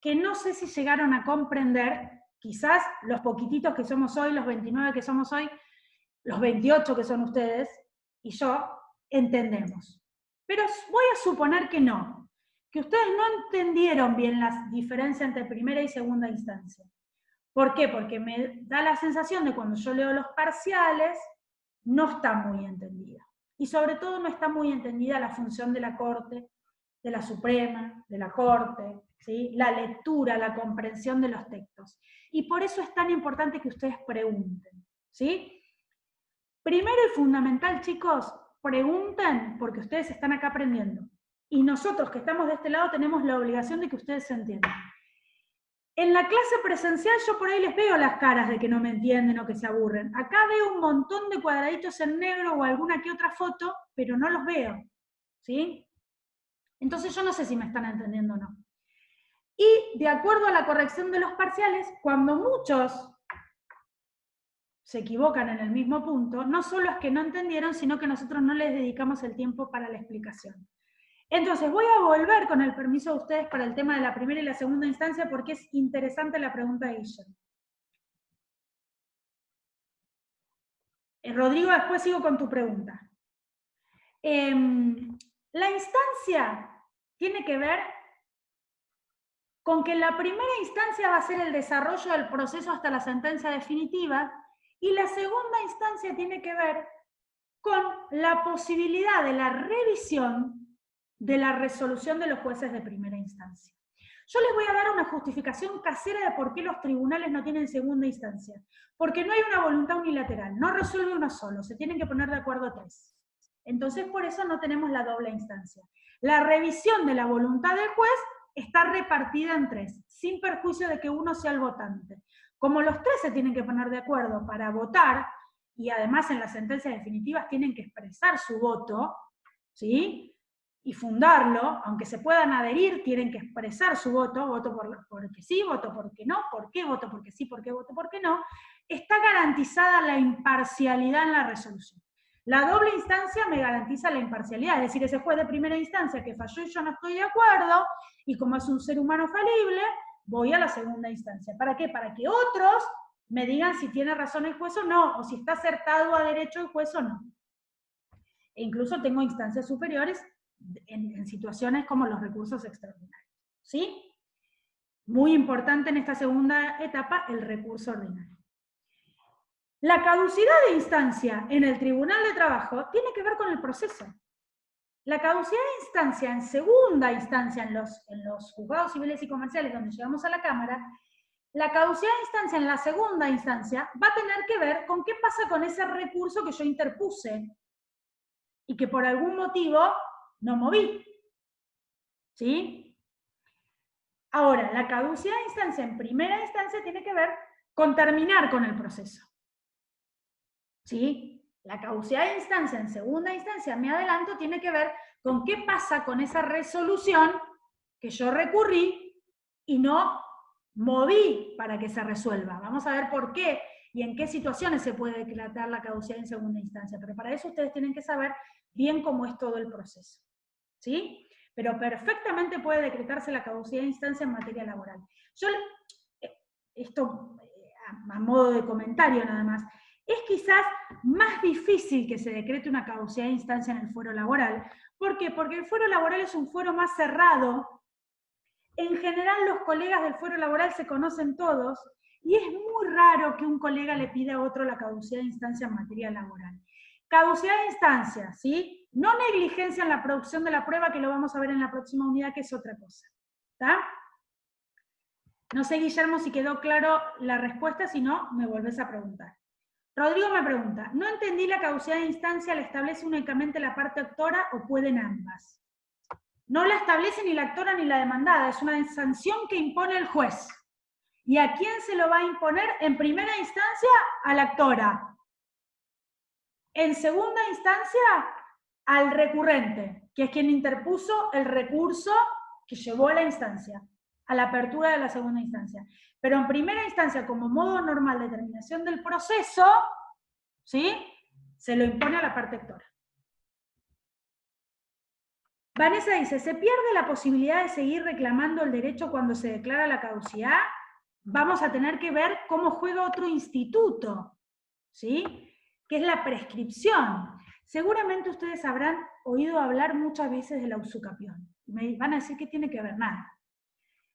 que no sé si llegaron a comprender, quizás los poquititos que somos hoy, los 29 que somos hoy, los 28 que son ustedes y yo, entendemos. Pero voy a suponer que no, que ustedes no entendieron bien la diferencia entre primera y segunda instancia. ¿Por qué? Porque me da la sensación de cuando yo leo los parciales, no está muy entendida. Y sobre todo no está muy entendida la función de la Corte, de la Suprema, de la Corte, ¿sí? La lectura, la comprensión de los textos. Y por eso es tan importante que ustedes pregunten, ¿sí? Primero y fundamental, chicos, pregunten porque ustedes están acá aprendiendo. Y nosotros que estamos de este lado tenemos la obligación de que ustedes se entiendan. En la clase presencial yo por ahí les veo las caras de que no me entienden o que se aburren. Acá veo un montón de cuadraditos en negro o alguna que otra foto, pero no los veo, ¿sí? Entonces yo no sé si me están entendiendo o no. Y de acuerdo a la corrección de los parciales, cuando muchos se equivocan en el mismo punto, no solo es que no entendieron, sino que nosotros no les dedicamos el tiempo para la explicación. Entonces voy a volver con el permiso de ustedes para el tema de la primera y la segunda instancia porque es interesante la pregunta de Guillermo. Rodrigo, después sigo con tu pregunta. La instancia tiene que ver con que la primera instancia va a ser el desarrollo del proceso hasta la sentencia definitiva y la segunda instancia tiene que ver con la posibilidad de la revisión de la resolución de los jueces de primera instancia. Yo les voy a dar una justificación casera de por qué los tribunales no tienen segunda instancia. Porque no hay una voluntad unilateral, no resuelve uno solo, se tienen que poner de acuerdo tres. Entonces por eso no tenemos la doble instancia. La revisión de la voluntad del juez está repartida en tres, sin perjuicio de que uno sea el votante. Como los tres se tienen que poner de acuerdo para votar, y además en las sentencias definitivas tienen que expresar su voto, ¿sí? Y fundarlo, aunque se puedan adherir, tienen que expresar su voto, voto porque sí, voto porque no, por qué voto porque sí, por qué voto porque no, está garantizada la imparcialidad en la resolución. La doble instancia me garantiza la imparcialidad, es decir, ese juez de primera instancia que falló y yo no estoy de acuerdo, y como es un ser humano falible, voy a la segunda instancia. ¿Para qué? Para que otros me digan si tiene razón el juez o no, o si está acertado a derecho el juez o no. E incluso tengo instancias superiores en situaciones como los recursos extraordinarios. ¿Sí? Muy importante en esta segunda etapa, el recurso ordinario. La caducidad de instancia en el Tribunal de Trabajo tiene que ver con el proceso. La caducidad de instancia en segunda instancia, en los juzgados civiles y comerciales donde llegamos a la Cámara, la caducidad de instancia en la segunda instancia va a tener que ver con qué pasa con ese recurso que yo interpuse y que por algún motivo no moví. ¿Sí? Ahora, la caducidad de instancia en primera instancia tiene que ver con terminar con el proceso. ¿Sí? La caducidad de instancia en segunda instancia, me adelanto, tiene que ver con qué pasa con esa resolución que yo recurrí y no moví para que se resuelva. Vamos a ver por qué y en qué situaciones se puede declarar la caducidad en segunda instancia, pero para eso ustedes tienen que saber bien cómo es todo el proceso. ¿Sí? Pero perfectamente puede decretarse la caducidad de instancia en materia laboral. Yo, esto a modo de comentario nada más, es quizás más difícil que se decrete una caducidad de instancia en el fuero laboral. ¿Por qué? Porque el fuero laboral es un fuero más cerrado. En general los colegas del fuero laboral se conocen todos y es muy raro que un colega le pida a otro la caducidad de instancia en materia laboral. Caducidad de instancia, ¿sí? No negligencia en la producción de la prueba, que lo vamos a ver en la próxima unidad, que es otra cosa. ¿Está? No sé, Guillermo, si quedó claro la respuesta, si no, me volvés a preguntar. Rodrigo me pregunta, no entendí, la caducidad de instancia, ¿la establece únicamente la parte actora o pueden ambas? No la establece ni la actora ni la demandada, es una sanción que impone el juez. ¿Y a quién se lo va a imponer? En primera instancia, a la actora. En segunda instancia, al recurrente, que es quien interpuso el recurso que llevó a la instancia, a la apertura de la segunda instancia. Pero en primera instancia, como modo normal de terminación del proceso, ¿sí?, se lo impone a la parte actora. Vanessa dice, ¿se pierde la posibilidad de seguir reclamando el derecho cuando se declara la caducidad? Vamos a tener que ver cómo juega otro instituto, ¿sí?, que es la prescripción. Seguramente ustedes habrán oído hablar muchas veces de la usucapión. Me van a decir que tiene que ver nada.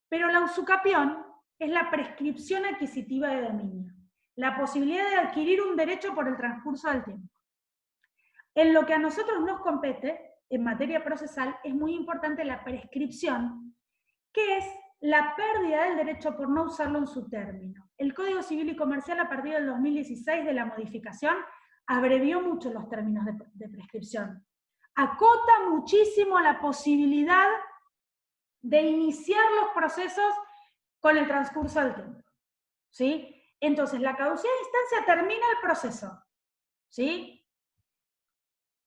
Pero la usucapión es la prescripción adquisitiva de dominio, la posibilidad de adquirir un derecho por el transcurso del tiempo. En lo que a nosotros nos compete, en materia procesal, es muy importante la prescripción, que es la pérdida del derecho por no usarlo en su término. El Código Civil y Comercial, a partir del 2016 de la modificación, abrevió mucho los términos de prescripción. Acota muchísimo la posibilidad de iniciar los procesos con el transcurso del tiempo. ¿Sí? Entonces, la caducidad de instancia termina el proceso. ¿Sí?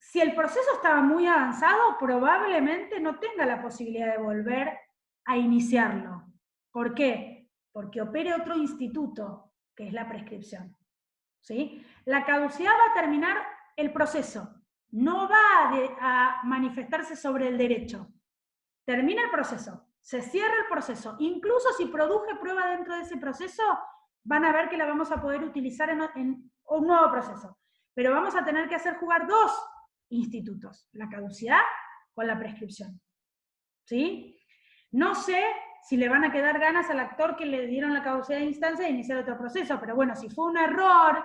Si el proceso estaba muy avanzado, probablemente no tenga la posibilidad de volver a iniciarlo. ¿Por qué? Porque opere otro instituto, que es la prescripción. ¿Sí? La caducidad va a terminar el proceso, no va a manifestarse sobre el derecho. Termina el proceso, se cierra el proceso. Incluso si produje prueba dentro de ese proceso, van a ver que la vamos a poder utilizar en un nuevo proceso. Pero vamos a tener que hacer jugar dos institutos, la caducidad con la prescripción. ¿Sí? No sé si le van a quedar ganas al actor que le dieron la caducidad de instancia de iniciar otro proceso, pero bueno, si fue un error,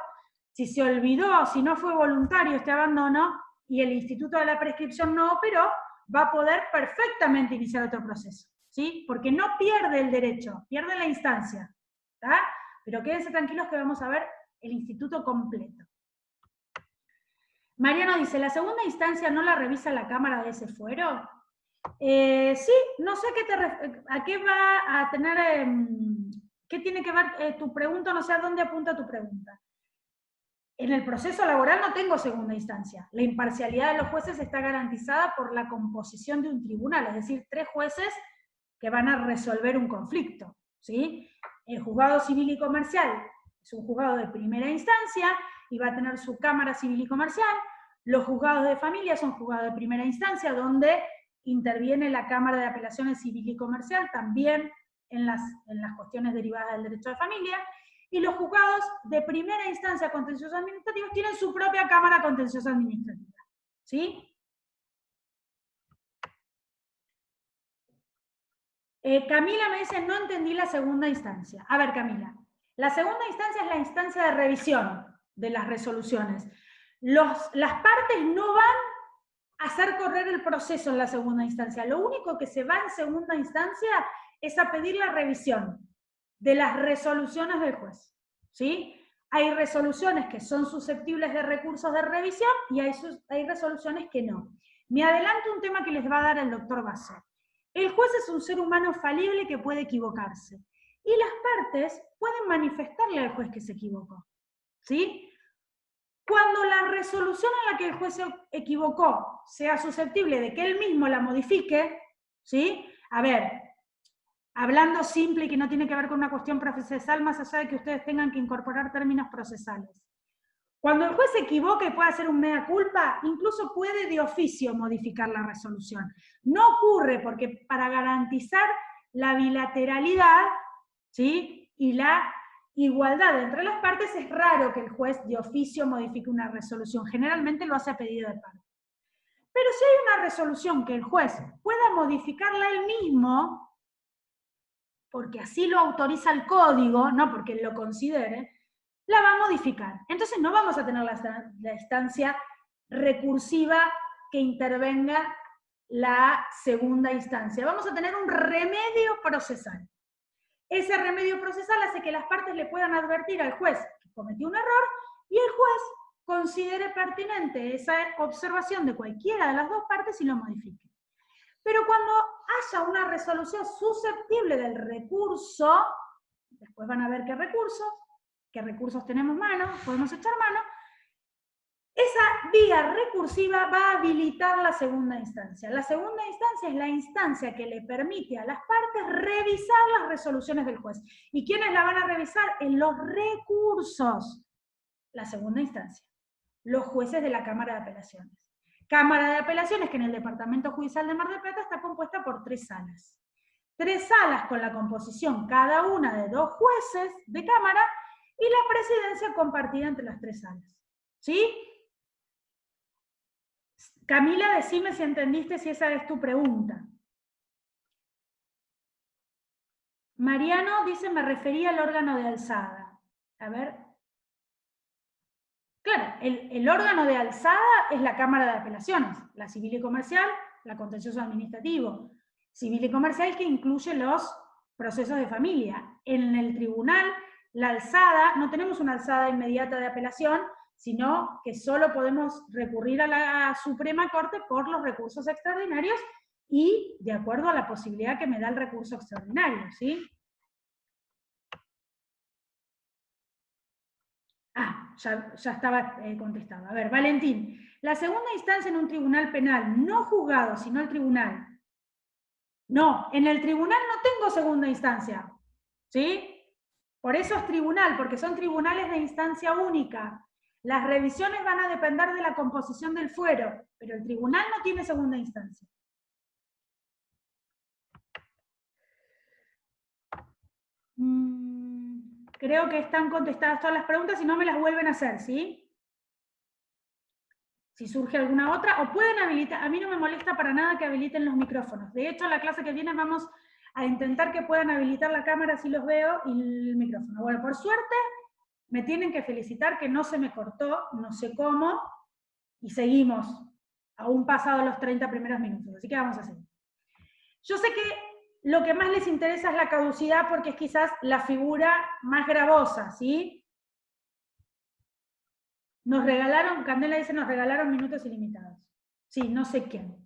si se olvidó, si no fue voluntario este abandono y el instituto de la prescripción no operó, va a poder perfectamente iniciar otro proceso, ¿sí? Porque no pierde el derecho, pierde la instancia, ¿tá? Pero quédense tranquilos que vamos a ver el instituto completo. Mariano dice, ¿la segunda instancia no la revisa la Cámara de ese fuero? Sí, no sé a qué va a tener, qué tiene que ver tu pregunta, no sé a dónde apunta tu pregunta. En el proceso laboral no tengo segunda instancia. La imparcialidad de los jueces está garantizada por la composición de un tribunal, es decir, 3 jueces que van a resolver un conflicto, ¿sí? El juzgado civil y comercial es un juzgado de primera instancia y va a tener su cámara civil y comercial. Los juzgados de familia son juzgados de primera instancia, donde interviene la Cámara de Apelaciones Civil y Comercial, también en las cuestiones derivadas del derecho de familia. Y los juzgados de primera instancia contenciosos administrativos tienen su propia Cámara Contenciosa Administrativa. ¿Sí? Camila me dice, no entendí la segunda instancia. A ver, Camila, la segunda instancia es la instancia de revisión de las resoluciones. Las partes no van hacer correr el proceso en la segunda instancia. Lo único que se va en segunda instancia es a pedir la revisión de las resoluciones del juez, ¿sí? Hay resoluciones que son susceptibles de recursos de revisión y hay resoluciones que no. Me adelanto un tema que les va a dar el doctor Basso. El juez es un ser humano falible que puede equivocarse. Y las partes pueden manifestarle al juez que se equivocó, ¿sí? Cuando la resolución en la que el juez se equivocó sea susceptible de que él mismo la modifique, ¿sí? A ver, hablando simple y que no tiene que ver con una cuestión procesal, más allá de que ustedes tengan que incorporar términos procesales. Cuando el juez se equivoca y puede hacer un mea culpa, incluso puede de oficio modificar la resolución. No ocurre porque para garantizar la bilateralidad, ¿sí? Y la igualdad entre las partes es raro que el juez de oficio modifique una resolución. Generalmente lo hace a pedido de parte. Pero si hay una resolución que el juez pueda modificarla él mismo, porque así lo autoriza el código, no porque él lo considere, la va a modificar. Entonces no vamos a tener la instancia recursiva que intervenga la segunda instancia. Vamos a tener un remedio procesal. Ese remedio procesal hace que las partes le puedan advertir al juez que cometió un error y el juez considere pertinente esa observación de cualquiera de las dos partes y lo modifique. Pero cuando haya una resolución susceptible del recurso, después van a ver qué recursos tenemos podemos echar mano, esa vía recursiva va a habilitar la segunda instancia. La segunda instancia es la instancia que le permite a las partes revisar las resoluciones del juez. ¿Y quiénes la van a revisar? En los recursos. La segunda instancia. Los jueces de la Cámara de Apelaciones. Cámara de Apelaciones que en el Departamento Judicial de Mar del Plata está compuesta por 3 salas. 3 salas con la composición cada una de 2 jueces de Cámara y la presidencia compartida entre las 3 salas. ¿Sí? Camila, decime si entendiste, si esa es tu pregunta. Mariano dice, me refería al órgano de alzada. A ver. Claro, el órgano de alzada es la Cámara de Apelaciones, la civil y comercial, la contencioso administrativo. Civil y comercial que incluye los procesos de familia. En el tribunal, la alzada, no tenemos una alzada inmediata de apelación, sino que solo podemos recurrir a la Suprema Corte por los recursos extraordinarios y de acuerdo a la posibilidad que me da el recurso extraordinario, ¿sí? Ah, ya estaba contestado. A ver, Valentín, la segunda instancia en un tribunal penal, no juzgado, sino el tribunal. No, en el tribunal no tengo segunda instancia, ¿sí? Por eso es tribunal, porque son tribunales de instancia única. Las revisiones van a depender de la composición del fuero, pero el tribunal no tiene segunda instancia. Creo que están contestadas todas las preguntas y no me las vuelven a hacer, ¿sí? Si surge alguna otra, o pueden habilitar, a mí no me molesta para nada que habiliten los micrófonos. De hecho, en la clase que viene vamos a intentar que puedan habilitar la cámara si los veo y el micrófono. Bueno, por suerte, me tienen que felicitar que no se me cortó, no sé cómo, y seguimos, aún pasados los 30 primeros minutos, así que vamos a seguir. Yo sé que lo que más les interesa es la caducidad porque es quizás la figura más gravosa, ¿sí? Nos regalaron, Candela dice, nos regalaron minutos ilimitados. Sí, no sé quién,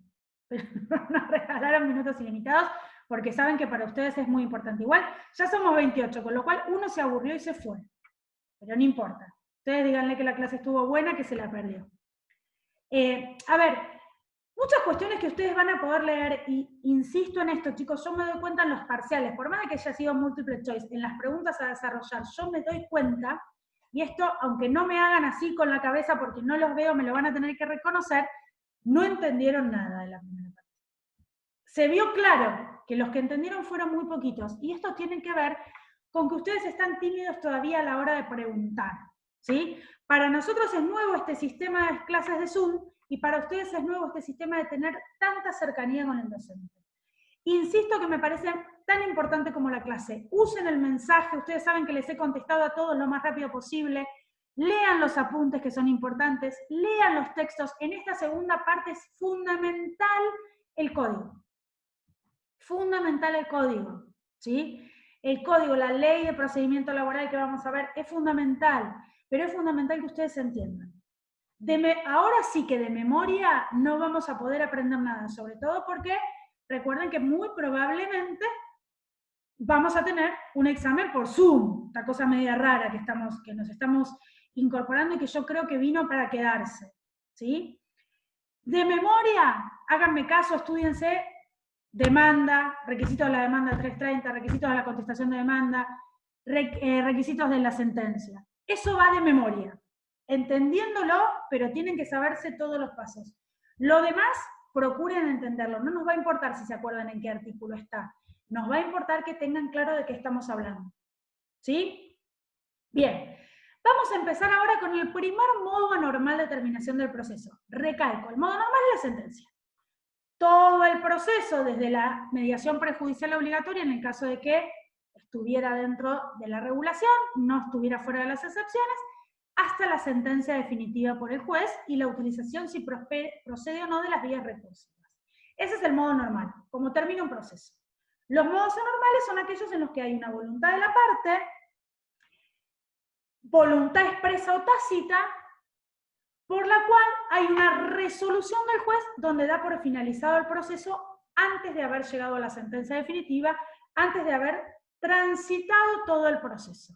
pero nos regalaron minutos ilimitados porque saben que para ustedes es muy importante. Igual, ya somos 28, con lo cual uno se aburrió y se fue. Pero no importa. Ustedes díganle que la clase estuvo buena, que se la perdió. A ver, muchas cuestiones que ustedes van a poder leer, y insisto en esto, chicos, yo me doy cuenta en los parciales, por más de que haya sido multiple choice, en las preguntas a desarrollar, yo me doy cuenta, y esto, aunque no me hagan así con la cabeza porque no los veo, me lo van a tener que reconocer, no entendieron nada de la primera parte. Se vio claro que los que entendieron fueron muy poquitos, y esto tiene que ver con que ustedes están tímidos todavía a la hora de preguntar, ¿sí? Para nosotros es nuevo este sistema de clases de Zoom, y para ustedes es nuevo este sistema de tener tanta cercanía con el docente. Insisto que me parece tan importante como la clase. Usen el mensaje, ustedes saben que les he contestado a todos lo más rápido posible. lean los apuntes que son importantes, lean los textos. En esta segunda parte es fundamental el código. Fundamental el código, ¿sí? El código, la ley de procedimiento laboral que vamos a ver es fundamental, pero es fundamental que ustedes entiendan. Ahora sí que de memoria no vamos a poder aprender nada, sobre todo porque recuerden que muy probablemente vamos a tener un examen por Zoom, esta cosa media rara que nos estamos incorporando y que yo creo que vino para quedarse, ¿sí? De memoria, háganme caso, estúdiense demanda, requisitos de la demanda 330, requisitos de la contestación de demanda, requisitos de la sentencia. Eso va de memoria, entendiéndolo, pero tienen que saberse todos los pasos. Lo demás, procuren entenderlo. No nos va a importar si se acuerdan en qué artículo está. Nos va a importar que tengan claro de qué estamos hablando. ¿Sí? Bien. Vamos a empezar ahora con el primer modo anormal de terminación del proceso. Recalco, el modo normal es la sentencia. Todo el proceso, desde la mediación prejudicial obligatoria, en el caso de que estuviera dentro de la regulación, no estuviera fuera de las excepciones, hasta la sentencia definitiva por el juez y la utilización, si procede o no, de las vías recursivas. Ese es el modo normal, como termina un proceso. Los modos anormales son aquellos en los que hay una voluntad de la parte, voluntad expresa o tácita, por la cual hay una resolución del juez donde da por finalizado el proceso antes de haber llegado a la sentencia definitiva, antes de haber transitado todo el proceso.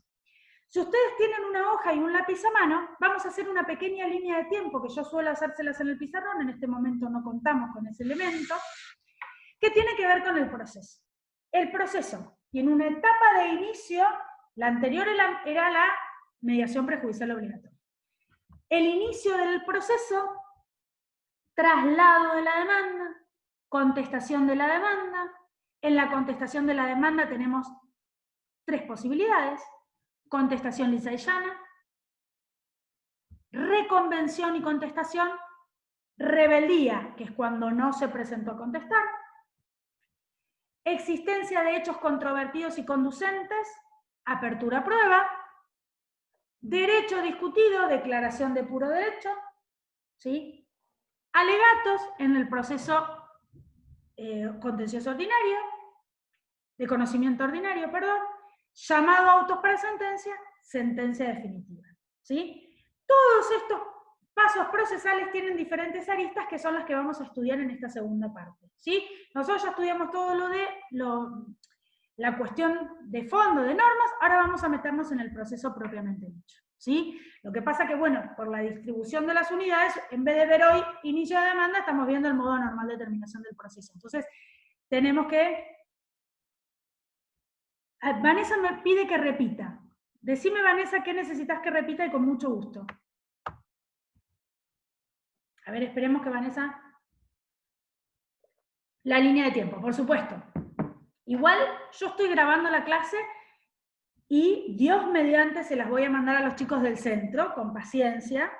Si ustedes tienen una hoja y un lápiz a mano, vamos a hacer una pequeña línea de tiempo, que yo suelo hacérselas en el pizarrón, en este momento no contamos con ese elemento, que tiene que ver con el proceso. El proceso tiene una etapa de inicio, la anterior era la mediación prejudicial obligatoria. El inicio del proceso, traslado de la demanda, contestación de la demanda. En la contestación de la demanda tenemos tres posibilidades: contestación lisa y llana, reconvención y contestación, rebeldía, que es cuando no se presentó a contestar, existencia de hechos controvertidos y conducentes, apertura a prueba, derecho discutido, declaración de puro derecho, ¿sí? Alegatos en el proceso contencioso ordinario, de conocimiento ordinario, perdón, llamado a autos para sentencia, sentencia definitiva, ¿sí? Todos estos pasos procesales tienen diferentes aristas que son las que vamos a estudiar en esta segunda parte, ¿sí? Nosotros ya estudiamos todo la cuestión de fondo, de normas, ahora vamos a meternos en el proceso propiamente dicho, ¿sí? Lo que pasa que, bueno, por la distribución de las unidades, en vez de ver hoy inicio de demanda, estamos viendo el modo normal de terminación del proceso. Entonces, tenemos que... Vanessa me pide que repita. Decime, Vanessa, qué necesitas que repita y con mucho gusto. A ver, esperemos que Vanessa... La línea de tiempo, por supuesto. Igual yo estoy grabando la clase y Dios mediante se las voy a mandar a los chicos del centro, con paciencia.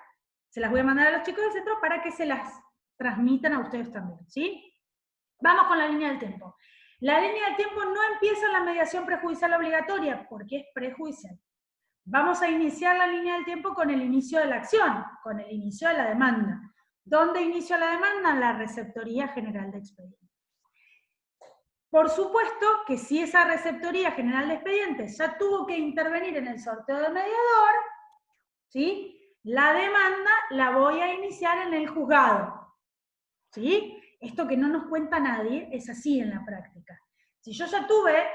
Se las voy a mandar a los chicos del centro para que se las transmitan a ustedes también, ¿sí? Vamos con la línea del tiempo. La línea del tiempo no empieza en la mediación prejudicial obligatoria, porque es prejudicial. Vamos a iniciar la línea del tiempo con el inicio de la acción, con el inicio de la demanda. ¿Dónde inició la demanda? La Receptoría General de Expedientes. Por supuesto que si esa Receptoría General de Expedientes ya tuvo que intervenir en el sorteo de mediador, ¿sí? La demanda la voy a iniciar en el juzgado, ¿sí? Esto que no nos cuenta nadie es así en la práctica. Si yo ya tuve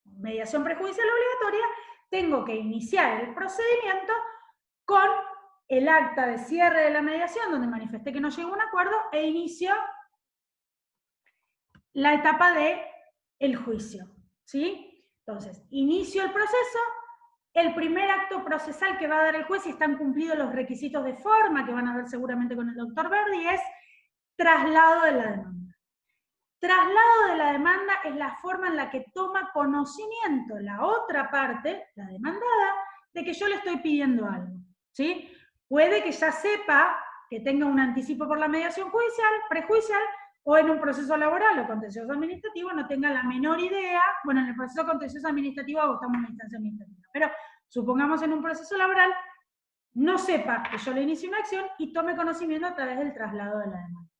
mediación prejudicial obligatoria, tengo que iniciar el procedimiento con el acta de cierre de la mediación, donde manifesté que no llegó a un acuerdo, e inicio la etapa del juicio, ¿sí? Entonces, inicio el proceso, el primer acto procesal que va a dar el juez, si están cumplidos los requisitos de forma, que van a ver seguramente con el doctor Verdi, es traslado de la demanda. Traslado de la demanda es la forma en la que toma conocimiento la otra parte, la demandada, de que yo le estoy pidiendo algo, ¿sí? Puede que ya sepa que tenga un anticipo por la mediación judicial, prejudicial, o en un proceso laboral o contencioso administrativo no tenga la menor idea. Bueno, en el proceso contencioso administrativo agotamos una instancia administrativa, Pero supongamos en un proceso laboral, no sepa que yo le inicie una acción y tome conocimiento a través del traslado de la demanda.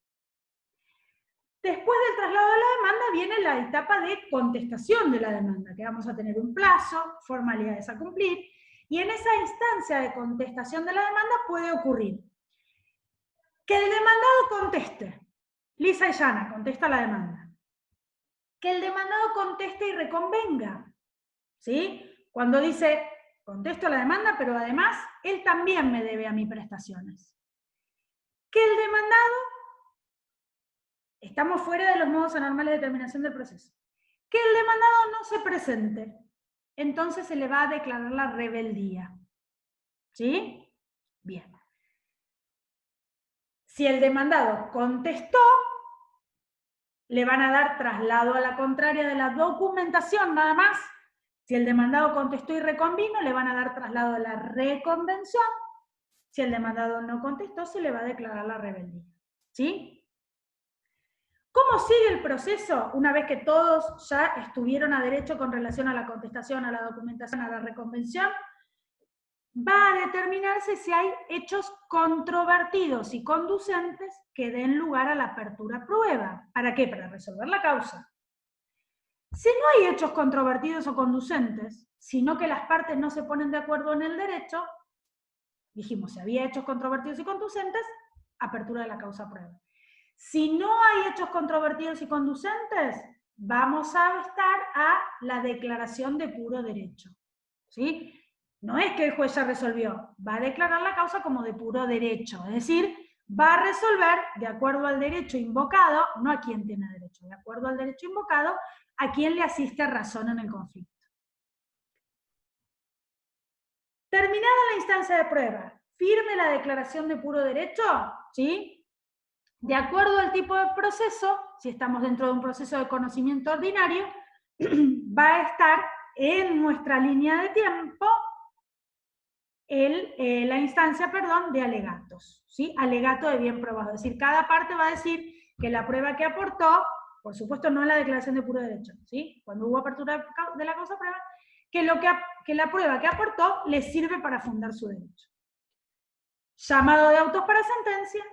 Después del traslado de la demanda viene la etapa de contestación de la demanda, que vamos a tener un plazo, formalidades a cumplir, y en esa instancia de contestación de la demanda puede ocurrir que el demandado conteste, lisa y llana, contesta la demanda. Que el demandado conteste y reconvenga, ¿sí? Cuando dice, contesto la demanda, pero además él también me debe a mí prestaciones. Que el demandado, estamos fuera de los modos anormales de terminación del proceso, que el demandado no se presente, entonces se le va a declarar la rebeldía, ¿sí? Bien. Si el demandado contestó, le van a dar traslado a la contraria de la documentación nada más. Si el demandado contestó y reconvino, le van a dar traslado a la reconvención. Si el demandado no contestó, se le va a declarar la rebeldía. ¿Sí? ¿Cómo sigue el proceso una vez que todos ya estuvieron a derecho con relación a la contestación, a la documentación, a la reconvención? Va a determinarse si hay hechos controvertidos y conducentes que den lugar a la apertura a prueba. ¿Para qué? Para resolver la causa. Si no hay hechos controvertidos o conducentes, sino que las partes no se ponen de acuerdo en el derecho, dijimos, si había hechos controvertidos y conducentes, apertura de la causa a prueba. Si no hay hechos controvertidos y conducentes, vamos a estar a la declaración de puro derecho. ¿Sí? No es que el juez ya resolvió, va a declarar la causa como de puro derecho, es decir, va a resolver de acuerdo al derecho invocado, no a quien tiene derecho, de acuerdo al derecho invocado, a quien le asiste razón en el conflicto. Terminada la instancia de prueba, firme la declaración de puro derecho, ¿sí? De acuerdo al tipo de proceso, si estamos dentro de un proceso de conocimiento ordinario, va a estar en nuestra línea de tiempo la instancia, de alegatos, ¿sí? Alegato de bien probado. Es decir, cada parte va a decir que la prueba que aportó, por supuesto no en la declaración de puro derecho, ¿sí? Cuando hubo apertura de la causa prueba, que la prueba que aportó le sirve para fundar su derecho. Llamado de autos para sentencia,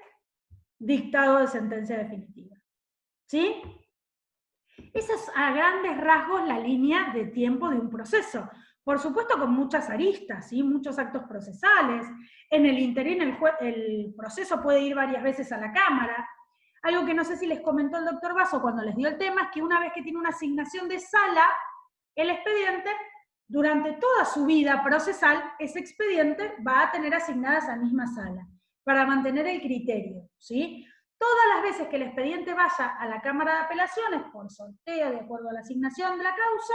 dictado de sentencia definitiva, ¿sí? Esa es a grandes rasgos la línea de tiempo de un proceso. Por supuesto con muchas aristas, ¿sí? Muchos actos procesales. En el interín el proceso puede ir varias veces a la Cámara. Algo que no sé si les comentó el doctor Basso cuando les dio el tema es que una vez que tiene una asignación de sala, el expediente, durante toda su vida procesal, ese expediente va a tener asignada esa misma sala, para mantener el criterio, ¿sí? Todas las veces que el expediente vaya a la Cámara de Apelaciones, por sorteo, de acuerdo a la asignación de la causa,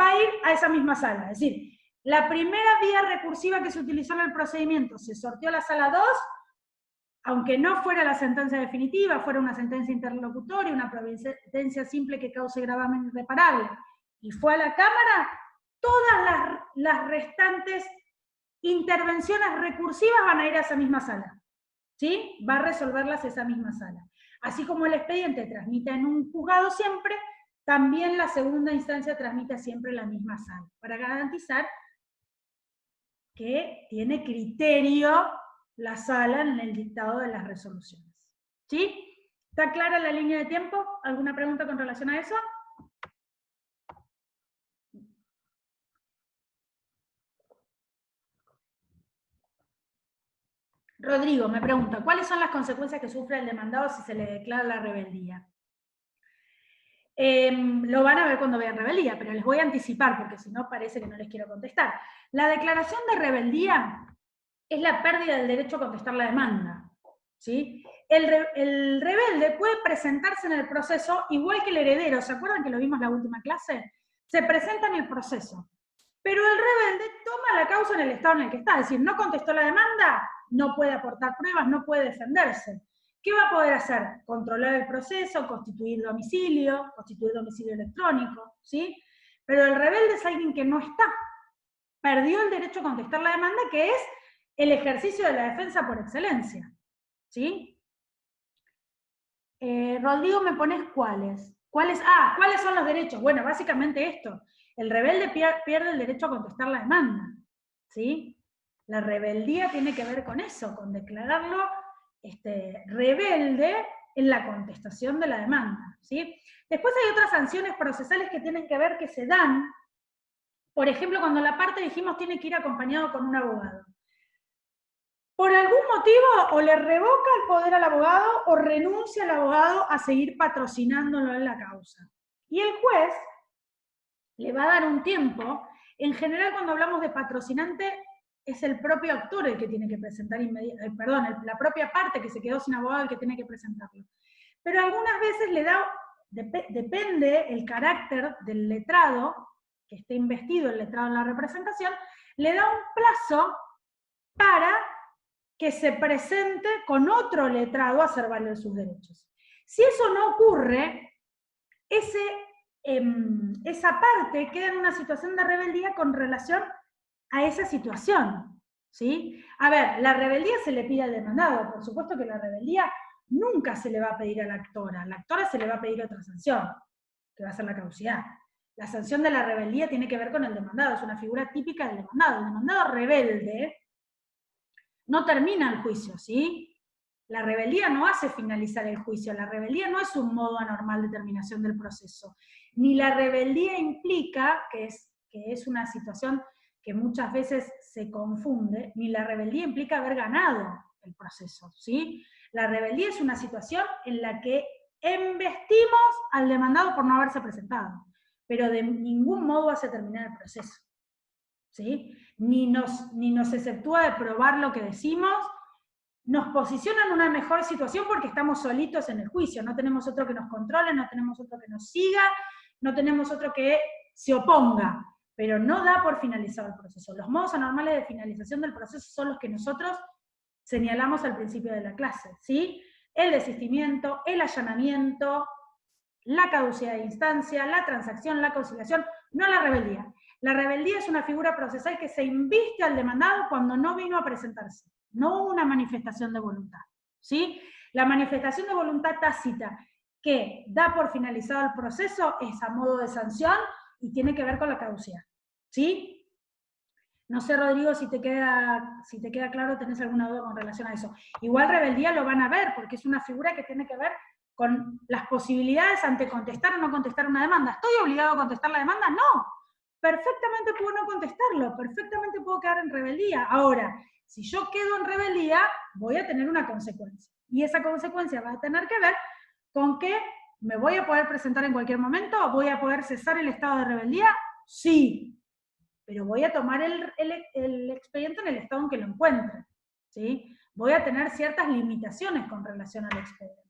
va a ir a esa misma sala. Es decir, la primera vía recursiva que se utilizó en el procedimiento se sorteó a la sala 2, aunque no fuera la sentencia definitiva, fuera una sentencia interlocutoria, una providencia simple que cause gravamen irreparable, y fue a la Cámara, todas las restantes intervenciones recursivas van a ir a esa misma sala. ¿Sí? Va a resolverlas esa misma sala. Así como el expediente transmite en un juzgado siempre, también la segunda instancia transmite siempre la misma sala, para garantizar que tiene criterio la sala en el dictado de las resoluciones. ¿Sí? ¿Está clara la línea de tiempo? ¿Alguna pregunta con relación a eso? Rodrigo me pregunta, ¿cuáles son las consecuencias que sufre el demandado si se le declara la rebeldía? Lo van a ver cuando vean rebeldía, pero les voy a anticipar porque si no parece que no les quiero contestar. La declaración de rebeldía es la pérdida del derecho a contestar la demanda, ¿sí? El rebelde puede presentarse en el proceso igual que el heredero, ¿se acuerdan que lo vimos en la última clase? Se presenta en el proceso, pero el rebelde toma la causa en el estado en el que está, es decir, no contestó la demanda, no puede aportar pruebas, no puede defenderse. ¿Qué va a poder hacer? Controlar el proceso, constituir domicilio electrónico, ¿sí? Pero el rebelde es alguien que no está. Perdió el derecho a contestar la demanda, que es el ejercicio de la defensa por excelencia, ¿sí? Rodrigo, ¿me pones cuáles? ¿Cuáles son los derechos? Bueno, básicamente esto. El rebelde pierde el derecho a contestar la demanda, ¿sí? La rebeldía tiene que ver con eso, con declararlo rebelde en la contestación de la demanda, ¿sí? Después hay otras sanciones procesales que tienen que ver, que se dan, por ejemplo, cuando la parte, dijimos, tiene que ir acompañado con un abogado. Por algún motivo, o le revoca el poder al abogado, o renuncia el abogado a seguir patrocinándolo en la causa. Y el juez le va a dar un tiempo. En general, cuando hablamos de patrocinante, es el propio actor el que tiene que presentar, la propia parte que se quedó sin abogado el que tiene que presentarlo. Pero algunas veces le da, depende el carácter del letrado, que esté investido el letrado en la representación, le da un plazo para que se presente con otro letrado a hacer valer sus derechos. Si eso no ocurre, esa parte queda en una situación de rebeldía con relación a esa situación, ¿sí? A ver, la rebeldía se le pide al demandado, por supuesto que la rebeldía nunca se le va a pedir a la actora se le va a pedir otra sanción, que va a ser la caducidad. La sanción de la rebeldía tiene que ver con el demandado, es una figura típica del demandado. El demandado rebelde no termina el juicio, ¿sí? La rebeldía no hace finalizar el juicio, la rebeldía no es un modo anormal de terminación del proceso, ni la rebeldía implica, que es una situación que muchas veces se confunde, ni la rebeldía implica haber ganado el proceso, ¿sí? La rebeldía es una situación en la que embestimos al demandado por no haberse presentado, pero de ningún modo hace terminar el proceso, ¿sí? Ni nos exceptúa de probar lo que decimos, nos posiciona en una mejor situación porque estamos solitos en el juicio, no tenemos otro que nos controle, no tenemos otro que nos siga, no tenemos otro que se oponga, pero no da por finalizado el proceso. Los modos anormales de finalización del proceso son los que nosotros señalamos al principio de la clase, ¿sí? El desistimiento, el allanamiento, la caducidad de instancia, la transacción, la conciliación, no la rebeldía. La rebeldía es una figura procesal que se inviste al demandado cuando no vino a presentarse. No hubo una manifestación de voluntad, ¿sí? La manifestación de voluntad tácita que da por finalizado el proceso es a modo de sanción y tiene que ver con la caducidad, ¿sí? No sé, Rodrigo, si te queda claro, tenés alguna duda con relación a eso. Igual rebeldía lo van a ver, porque es una figura que tiene que ver con las posibilidades ante contestar o no contestar una demanda. ¿Estoy obligado a contestar la demanda? No. Perfectamente puedo no contestarlo, perfectamente puedo quedar en rebeldía. Ahora, si yo quedo en rebeldía, voy a tener una consecuencia. Y esa consecuencia va a tener que ver con que me voy a poder presentar en cualquier momento, voy a poder cesar el estado de rebeldía, sí, pero voy a tomar el expediente en el estado en que lo encuentre, ¿sí? Voy a tener ciertas limitaciones con relación al expediente.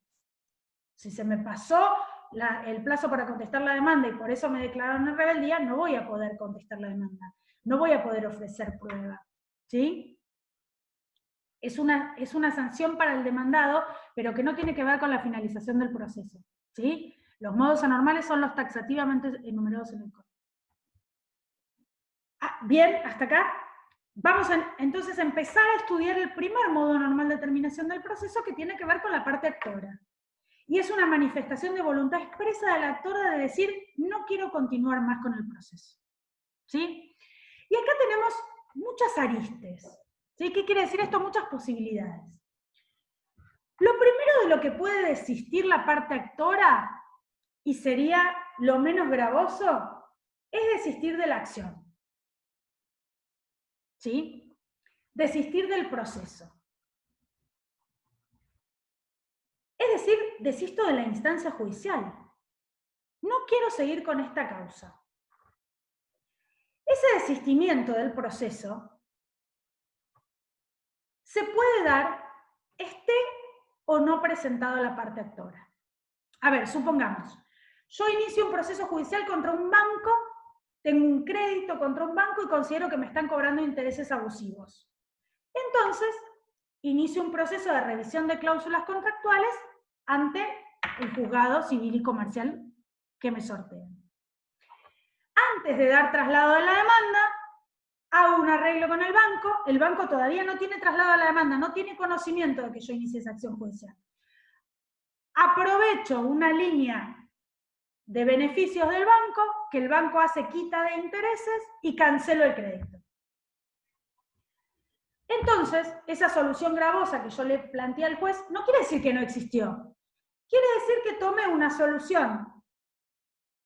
Si se me pasó el plazo para contestar la demanda y por eso me declararon en rebeldía, no voy a poder contestar la demanda, no voy a poder ofrecer prueba, ¿sí? Es una sanción para el demandado, pero que no tiene que ver con la finalización del proceso, ¿sí? Los modos anormales son los taxativamente enumerados en el código. Bien, hasta acá. Vamos entonces a empezar a estudiar el primer modo normal de terminación del proceso, que tiene que ver con la parte actora. Y es una manifestación de voluntad expresa de la actora de decir, no quiero continuar más con el proceso, ¿sí? Y acá tenemos muchas aristas, ¿sí? ¿Qué quiere decir esto? Muchas posibilidades. Lo primero de lo que puede desistir la parte actora, y sería lo menos gravoso, es desistir de la acción, ¿sí? Desistir del proceso. Es decir, desisto de la instancia judicial. No quiero seguir con esta causa. Ese desistimiento del proceso se puede dar, esté o no presentado la parte actora. A ver, supongamos, yo inicio un proceso judicial contra un banco, tengo un crédito contra un banco y considero que me están cobrando intereses abusivos. Entonces, inicio un proceso de revisión de cláusulas contractuales ante el juzgado civil y comercial que me sorteen. Antes de dar traslado de la demanda, hago un arreglo con el banco todavía no tiene traslado a la demanda, no tiene conocimiento de que yo inicie esa acción judicial. Aprovecho una línea de beneficios del banco que el banco hace quita de intereses y cancelo el crédito. Entonces, esa solución gravosa que yo le planteé al juez no quiere decir que no existió. Quiere decir que tomé una solución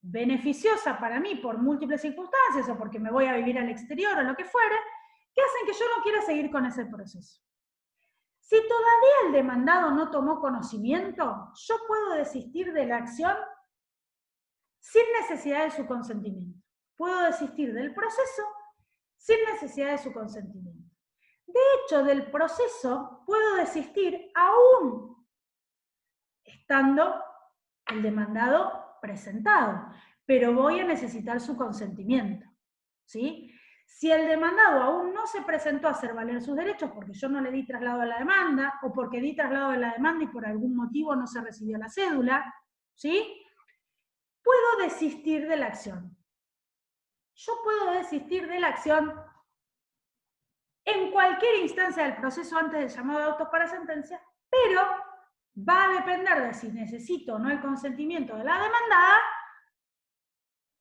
beneficiosa para mí por múltiples circunstancias o porque me voy a vivir al exterior o lo que fuere, que hacen que yo no quiera seguir con ese proceso. Si todavía el demandado no tomó conocimiento, yo puedo desistir de la acción sin necesidad de su consentimiento. Puedo desistir del proceso sin necesidad de su consentimiento. De hecho, del proceso puedo desistir aún estando el demandado presentado, pero voy a necesitar su consentimiento, ¿sí? Si el demandado aún no se presentó a hacer valer sus derechos porque yo no le di traslado a la demanda, o porque di traslado a la demanda y por algún motivo no se recibió la cédula, ¿sí? Puedo desistir de la acción. Yo puedo desistir de la acción en cualquier instancia del proceso antes del llamado de autos para sentencia, pero va a depender de si necesito o no el consentimiento de la demandada,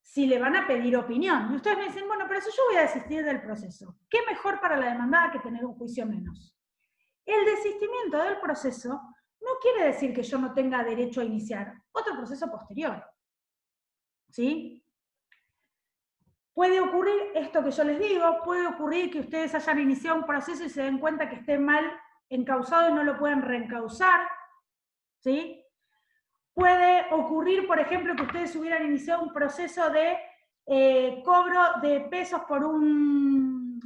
si le van a pedir opinión. Y ustedes me dicen, bueno, pero si yo voy a desistir del proceso, ¿qué mejor para la demandada que tener un juicio menos? El desistimiento del proceso no quiere decir que yo no tenga derecho a iniciar otro proceso posterior, ¿sí? Puede ocurrir esto que yo les digo, puede ocurrir que ustedes hayan iniciado un proceso y se den cuenta que esté mal encausado y no lo pueden reencausar, ¿sí? Puede ocurrir, por ejemplo, que ustedes hubieran iniciado un proceso de cobro de pesos por un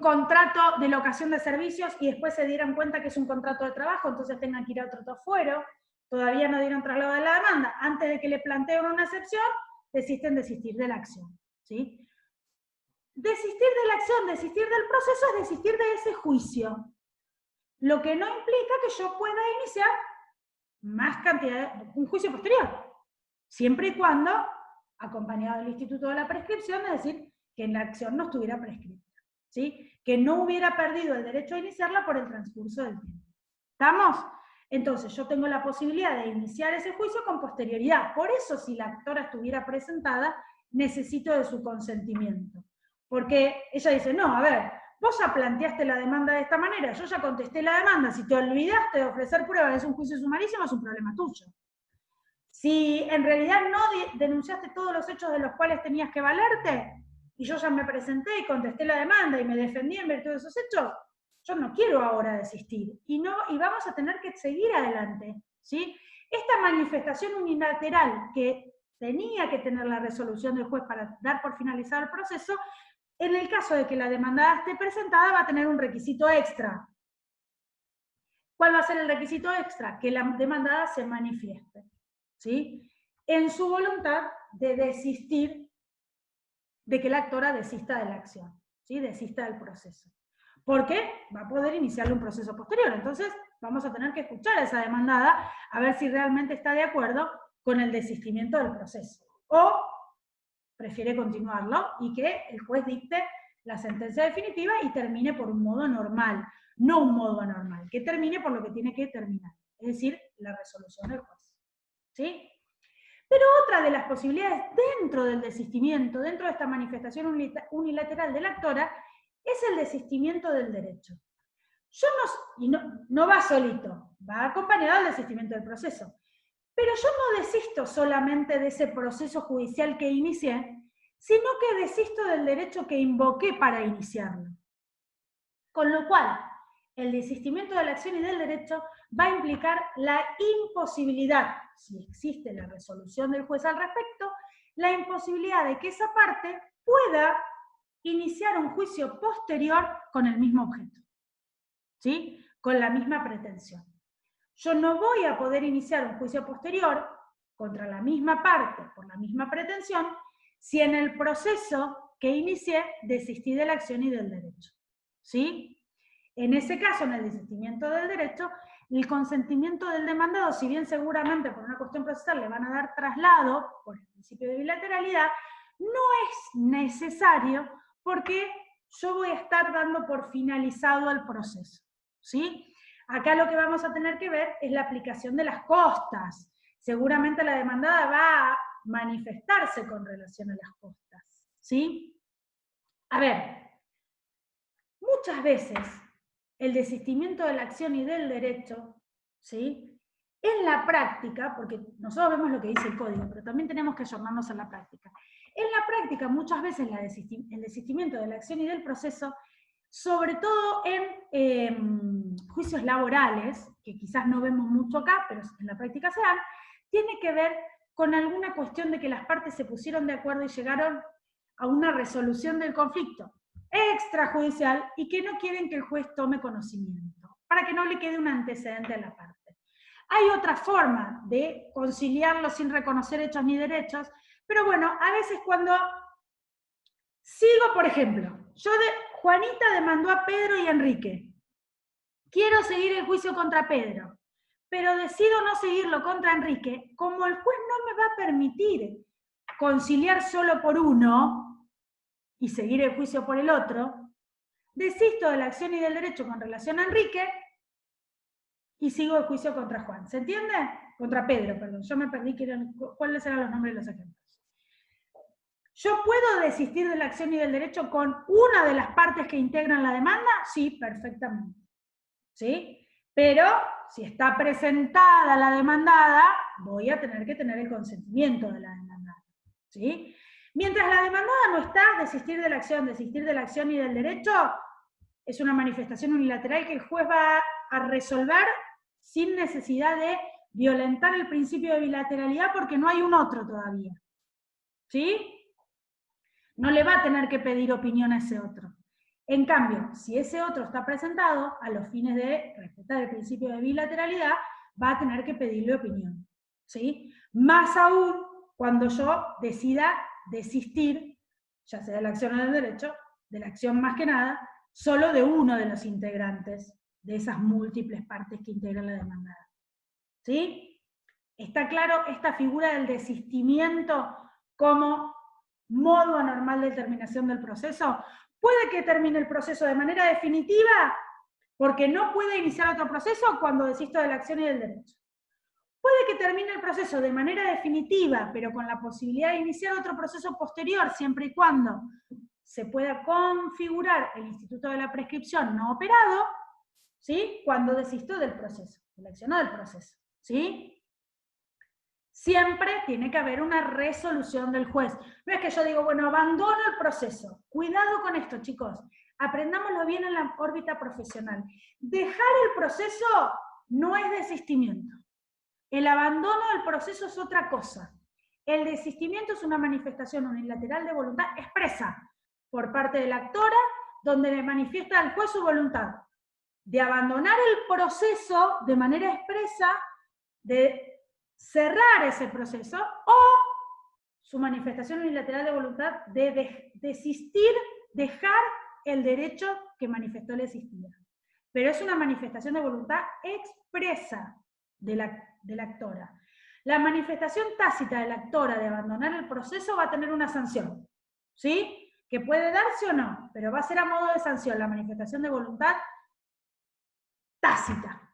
contrato de locación de servicios y después se dieran cuenta que es un contrato de trabajo, entonces tengan que ir a otro fuero. Todavía no dieron traslado de la demanda, antes de que le planteen una excepción, desisten de la acción, ¿sí? Desistir de la acción, desistir del proceso es desistir de ese juicio, lo que no implica que yo pueda iniciar más cantidad de un juicio posterior, siempre y cuando acompañado del instituto de la prescripción, es decir, que la acción no estuviera prescrita, ¿sí? Que no hubiera perdido el derecho a iniciarla por el transcurso del tiempo. ¿Estamos? Entonces, yo tengo la posibilidad de iniciar ese juicio con posterioridad. Por eso, si la actora estuviera presentada, necesito de su consentimiento. Porque ella dice, no, a ver, vos ya planteaste la demanda de esta manera, yo ya contesté la demanda, si te olvidaste de ofrecer pruebas, es un juicio sumarísimo, es un problema tuyo. Si en realidad no denunciaste todos los hechos de los cuales tenías que valerte, y yo ya me presenté y contesté la demanda y me defendí en virtud de esos hechos, yo no quiero ahora desistir, y vamos a tener que seguir adelante, ¿sí? Esta manifestación unilateral que tenía que tener la resolución del juez para dar por finalizado el proceso, en el caso de que la demandada esté presentada, va a tener un requisito extra. ¿Cuál va a ser el requisito extra? Que la demandada se manifieste, ¿sí? En su voluntad de desistir, de que la actora desista de la acción, ¿sí? Desista del proceso. Porque va a poder iniciarle un proceso posterior. Entonces, vamos a tener que escuchar a esa demandada a ver si realmente está de acuerdo con el desistimiento del proceso. O prefiere continuarlo y que el juez dicte la sentencia definitiva y termine por un modo normal, no un modo anormal, que termine por lo que tiene que terminar, es decir, la resolución del juez. ¿Sí? Pero otra de las posibilidades dentro del desistimiento, dentro de esta manifestación unilateral de la actora, es el desistimiento del derecho. No va solito, va acompañado del desistimiento del proceso. Pero yo no desisto solamente de ese proceso judicial que inicié, sino que desisto del derecho que invoqué para iniciarlo. Con lo cual, el desistimiento de la acción y del derecho va a implicar la imposibilidad, si existe la resolución del juez al respecto, la imposibilidad de que esa parte pueda iniciar un juicio posterior con el mismo objeto, ¿sí? Con la misma pretensión. Yo no voy a poder iniciar un juicio posterior contra la misma parte, por la misma pretensión, si en el proceso que inicié desistí de la acción y del derecho, ¿sí? En ese caso, en el desistimiento del derecho, el consentimiento del demandado, si bien seguramente por una cuestión procesal le van a dar traslado por el principio de bilateralidad, no es necesario porque yo voy a estar dando por finalizado el proceso, ¿sí? Acá lo que vamos a tener que ver es la aplicación de las costas. seguramente la demandada va a manifestarse con relación a las costas, ¿sí? A ver, muchas veces el desistimiento de la acción y del derecho, ¿sí? En la práctica, porque nosotros vemos lo que dice el código, pero también tenemos que ayornarnos a la práctica. En la práctica, muchas veces el desistimiento de la acción y del proceso, sobre todo en juicios laborales, que quizás no vemos mucho acá, pero en la práctica se dan, tiene que ver con alguna cuestión de que las partes se pusieron de acuerdo y llegaron a una resolución del conflicto extrajudicial y que no quieren que el juez tome conocimiento, para que no le quede un antecedente a la parte. Hay otra forma de conciliarlo sin reconocer hechos ni derechos, pero bueno, a veces cuando sigo, por ejemplo, Juanita demandó a Pedro y Enrique. Quiero seguir el juicio contra Pedro, pero decido no seguirlo contra Enrique, como el juez no me va a permitir conciliar solo por uno y seguir el juicio por el otro, desisto de la acción y del derecho con relación a Enrique y sigo el juicio contra Juan. ¿Se entiende? Contra Pedro, perdón. Yo me perdí cuáles eran los nombres de los ejemplos. ¿Yo puedo desistir de la acción y del derecho con una de las partes que integran la demanda? Sí, perfectamente. ¿Sí? Pero si está presentada la demandada, voy a tener que tener el consentimiento de la demandada. ¿Sí? Mientras la demandada no está, desistir de la acción y del derecho, es una manifestación unilateral que el juez va a resolver sin necesidad de violentar el principio de bilateralidad porque no hay un otro todavía. ¿Sí? No le va a tener que pedir opinión a ese otro. En cambio, si ese otro está presentado, a los fines de respetar el principio de bilateralidad, va a tener que pedirle opinión. ¿Sí? Más aún cuando yo decida desistir, ya sea de la acción o del derecho, de la acción más que nada, solo de uno de los integrantes de esas múltiples partes que integran la demandada. ¿Sí? ¿Está claro esta figura del desistimiento como modo anormal de terminación del proceso? Puede que termine el proceso de manera definitiva porque no puede iniciar otro proceso cuando desisto de la acción y del derecho. Puede que termine el proceso de manera definitiva, pero con la posibilidad de iniciar otro proceso posterior, siempre y cuando se pueda configurar el instituto de la prescripción no operado, ¿sí? Cuando desisto del proceso, de la acción o del proceso, ¿sí? Siempre tiene que haber una resolución del juez. No es que yo digo, bueno, abandono el proceso. Cuidado con esto, chicos. Aprendámoslo bien en la órbita profesional. Dejar el proceso no es desistimiento. El abandono del proceso es otra cosa. El desistimiento es una manifestación unilateral de voluntad expresa por parte de la actora, donde le manifiesta al juez su voluntad de abandonar el proceso de manera expresa, de cerrar ese proceso, o su manifestación unilateral de voluntad de desistir, dejar el derecho que manifestó la asistida. Pero es una manifestación de voluntad expresa de la actora. La manifestación tácita de la actora de abandonar el proceso va a tener una sanción, ¿sí? Que puede darse o no, pero va a ser a modo de sanción la manifestación de voluntad tácita.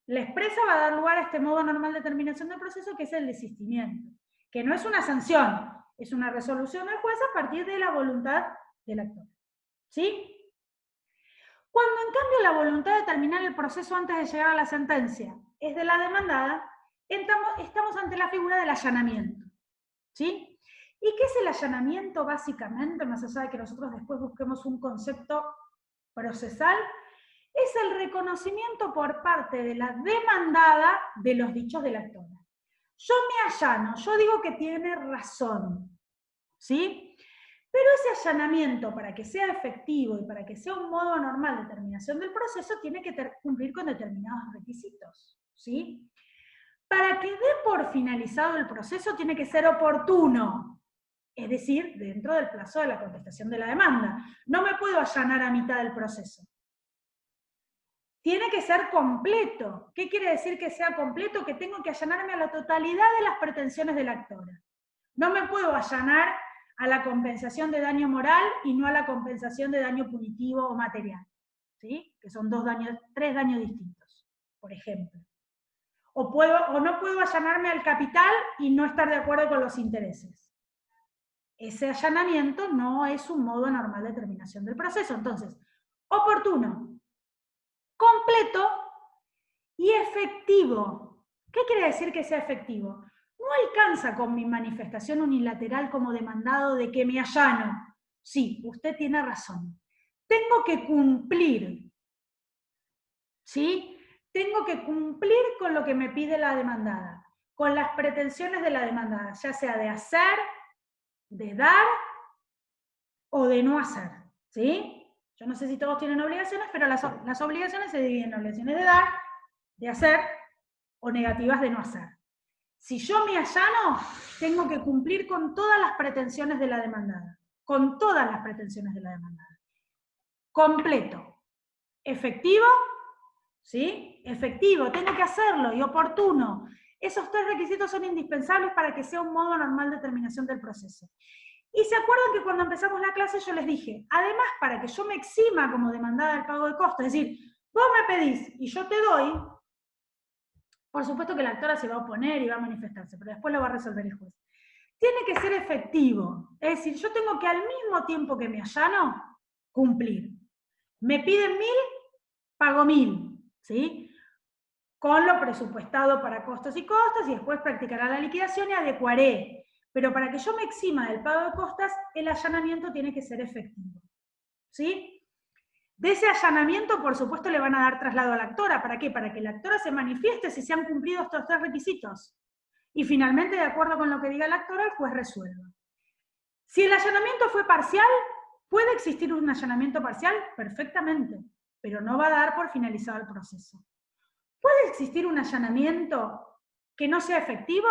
La expresa va a dar lugar a este modo normal de terminación del proceso, que es el desistimiento, que no es una sanción, es una resolución del juez a partir de la voluntad del actor. ¿Sí? Cuando en cambio la voluntad de terminar el proceso antes de llegar a la sentencia es de la demandada, estamos ante la figura del allanamiento. ¿Sí? ¿Y qué es el allanamiento básicamente, más allá de que nosotros después busquemos un concepto procesal? Es el reconocimiento por parte de la demandada de los dichos de la actora. Yo me allano, yo digo que tiene razón, ¿sí? Pero ese allanamiento, para que sea efectivo y para que sea un modo normal de terminación del proceso, tiene que cumplir con determinados requisitos, ¿sí? Para que dé por finalizado el proceso, tiene que ser oportuno, es decir, dentro del plazo de la contestación de la demanda. No me puedo allanar a mitad del proceso. Tiene que ser completo. ¿Qué quiere decir que sea completo? Que tengo que allanarme a la totalidad de las pretensiones de la actora. No me puedo allanar a la compensación de daño moral y no a la compensación de daño punitivo o material, ¿sí? Que son tres daños distintos, por ejemplo. o no puedo allanarme al capital y no estar de acuerdo con los intereses. Ese allanamiento no es un modo normal de terminación del proceso. Entonces, oportuno, completo y efectivo. ¿Qué quiere decir que sea efectivo? No alcanza con mi manifestación unilateral como demandado de que me allano. Sí, usted tiene razón. Tengo que cumplir, ¿sí? Tengo que cumplir con lo que me pide la demandada, con las pretensiones de la demandada, ya sea de hacer, de dar o de no hacer, ¿sí? Yo no sé si todos tienen obligaciones, pero las obligaciones se dividen en obligaciones de dar, de hacer o negativas de no hacer. Si yo me allano, tengo que cumplir con todas las pretensiones de la demandada, con todas las pretensiones de la demandada. Completo, efectivo, ¿sí? Efectivo, tengo que hacerlo y oportuno. Esos 3 requisitos son indispensables para que sea un modo normal de terminación del proceso. Y se acuerdan que cuando empezamos la clase yo les dije, además para que yo me exima como demandada del pago de costos, es decir, vos me pedís y yo te doy, por supuesto que la actora se va a oponer y va a manifestarse, pero después lo va a resolver el juez. Tiene que ser efectivo, es decir, yo tengo que al mismo tiempo que me allano, cumplir. Me piden 1000, pago 1000, ¿sí? Con lo presupuestado para costos y costas, y después practicará la liquidación y adecuaré. Pero para que yo me exima del pago de costas, el allanamiento tiene que ser efectivo, ¿sí? De ese allanamiento, por supuesto, le van a dar traslado a la actora. ¿Para qué? Para que la actora se manifieste si se han cumplido estos 3 requisitos. Y finalmente, de acuerdo con lo que diga la actora, el juez resuelva. Si el allanamiento fue parcial, ¿puede existir un allanamiento parcial? Perfectamente, pero no va a dar por finalizado el proceso. ¿Puede existir un allanamiento que no sea efectivo?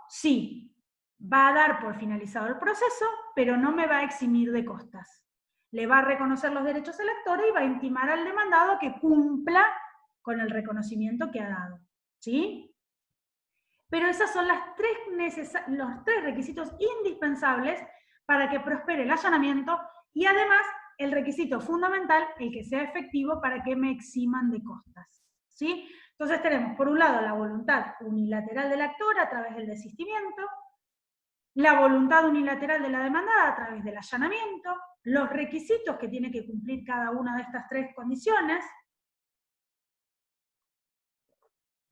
Sí, va a dar por finalizado el proceso, pero no me va a eximir de costas. Le va a reconocer los derechos al actor y va a intimar al demandado que cumpla con el reconocimiento que ha dado, ¿sí? Pero esos son los 3 requisitos indispensables para que prospere el allanamiento y además el requisito fundamental, el que sea efectivo para que me eximan de costas, ¿sí? Entonces tenemos, por un lado, la voluntad unilateral del actor a través del desistimiento, la voluntad unilateral de la demandada a través del allanamiento, los requisitos que tiene que cumplir cada una de estas 3 condiciones.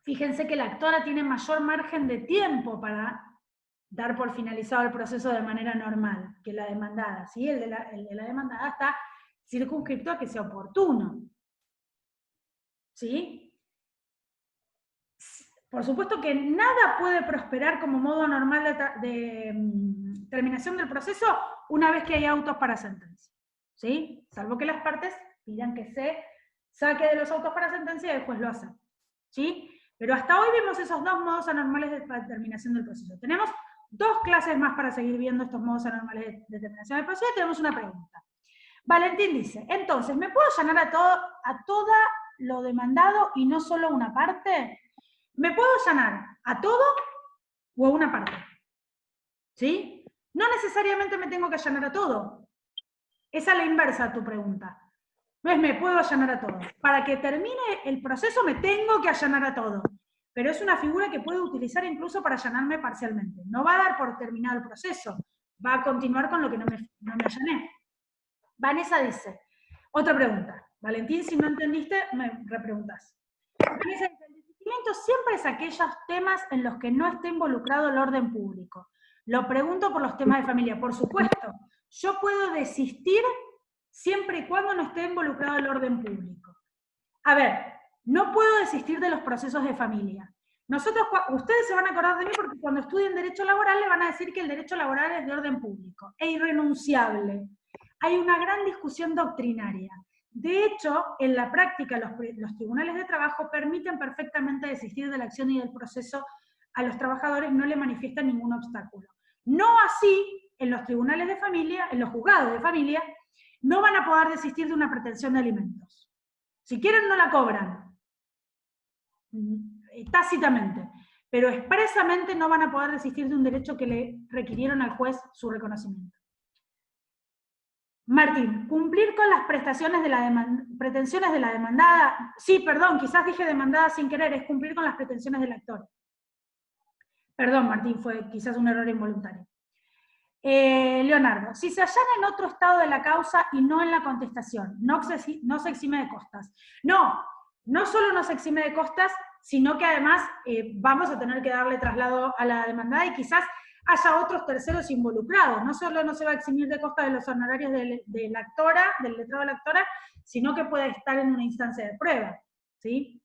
Fíjense que la actora tiene mayor margen de tiempo para dar por finalizado el proceso de manera normal que la demandada, ¿sí? El de la demandada está circunscrito a que sea oportuno, ¿sí? Por supuesto que nada puede prosperar como modo normal de terminación del proceso una vez que hay autos para sentencia, ¿sí? Salvo que las partes pidan que se saque de los autos para sentencia y después lo hacen, ¿sí? Pero hasta hoy vimos esos 2 modos anormales de terminación del proceso. Tenemos 2 clases más para seguir viendo estos modos anormales de terminación del proceso y tenemos una pregunta. Valentín dice, entonces, ¿me puedo allanar a toda lo demandado y no solo una parte? ¿Me puedo allanar a todo o a una parte? ¿Sí? No necesariamente me tengo que allanar a todo. Esa es la inversa a tu pregunta. No es me puedo allanar a todo. Para que termine el proceso me tengo que allanar a todo. Pero es una figura que puedo utilizar incluso para allanarme parcialmente. No va a dar por terminado el proceso. Va a continuar con lo que no me allané. Vanessa dice, otra pregunta. Valentín, si no entendiste, me repreguntas. Vanessa dice, el desistimiento siempre es aquellos temas en los que no esté involucrado el orden público. Lo pregunto por los temas de familia. Por supuesto, yo puedo desistir siempre y cuando no esté involucrado el orden público. A ver, no puedo desistir de los procesos de familia. Ustedes se van a acordar de mí porque cuando estudien derecho laboral le van a decir que el derecho laboral es de orden público, es irrenunciable. Hay una gran discusión doctrinaria. De hecho, en la práctica los tribunales de trabajo permiten perfectamente desistir de la acción y del proceso a los trabajadores, no le manifiestan ningún obstáculo. No así en los tribunales de familia, en los juzgados de familia, no van a poder desistir de una pretensión de alimentos. Si quieren no la cobran, tácitamente, pero expresamente no van a poder desistir de un derecho que le requirieron al juez su reconocimiento. Martín, cumplir con las prestaciones de pretensiones de la demandada. Sí, perdón, quizás dije demandada sin querer, es cumplir con las pretensiones del actor. Perdón, Martín, fue quizás un error involuntario. Leonardo, si se allana en otro estado de la causa y no en la contestación, no se exime de costas. No solo no se exime de costas, sino que además vamos a tener que darle traslado a la demandada y quizás haya otros terceros involucrados. No solo no se va a eximir de costas de los honorarios de la actora, del letrado de la actora, sino que puede estar en una instancia de prueba, ¿sí?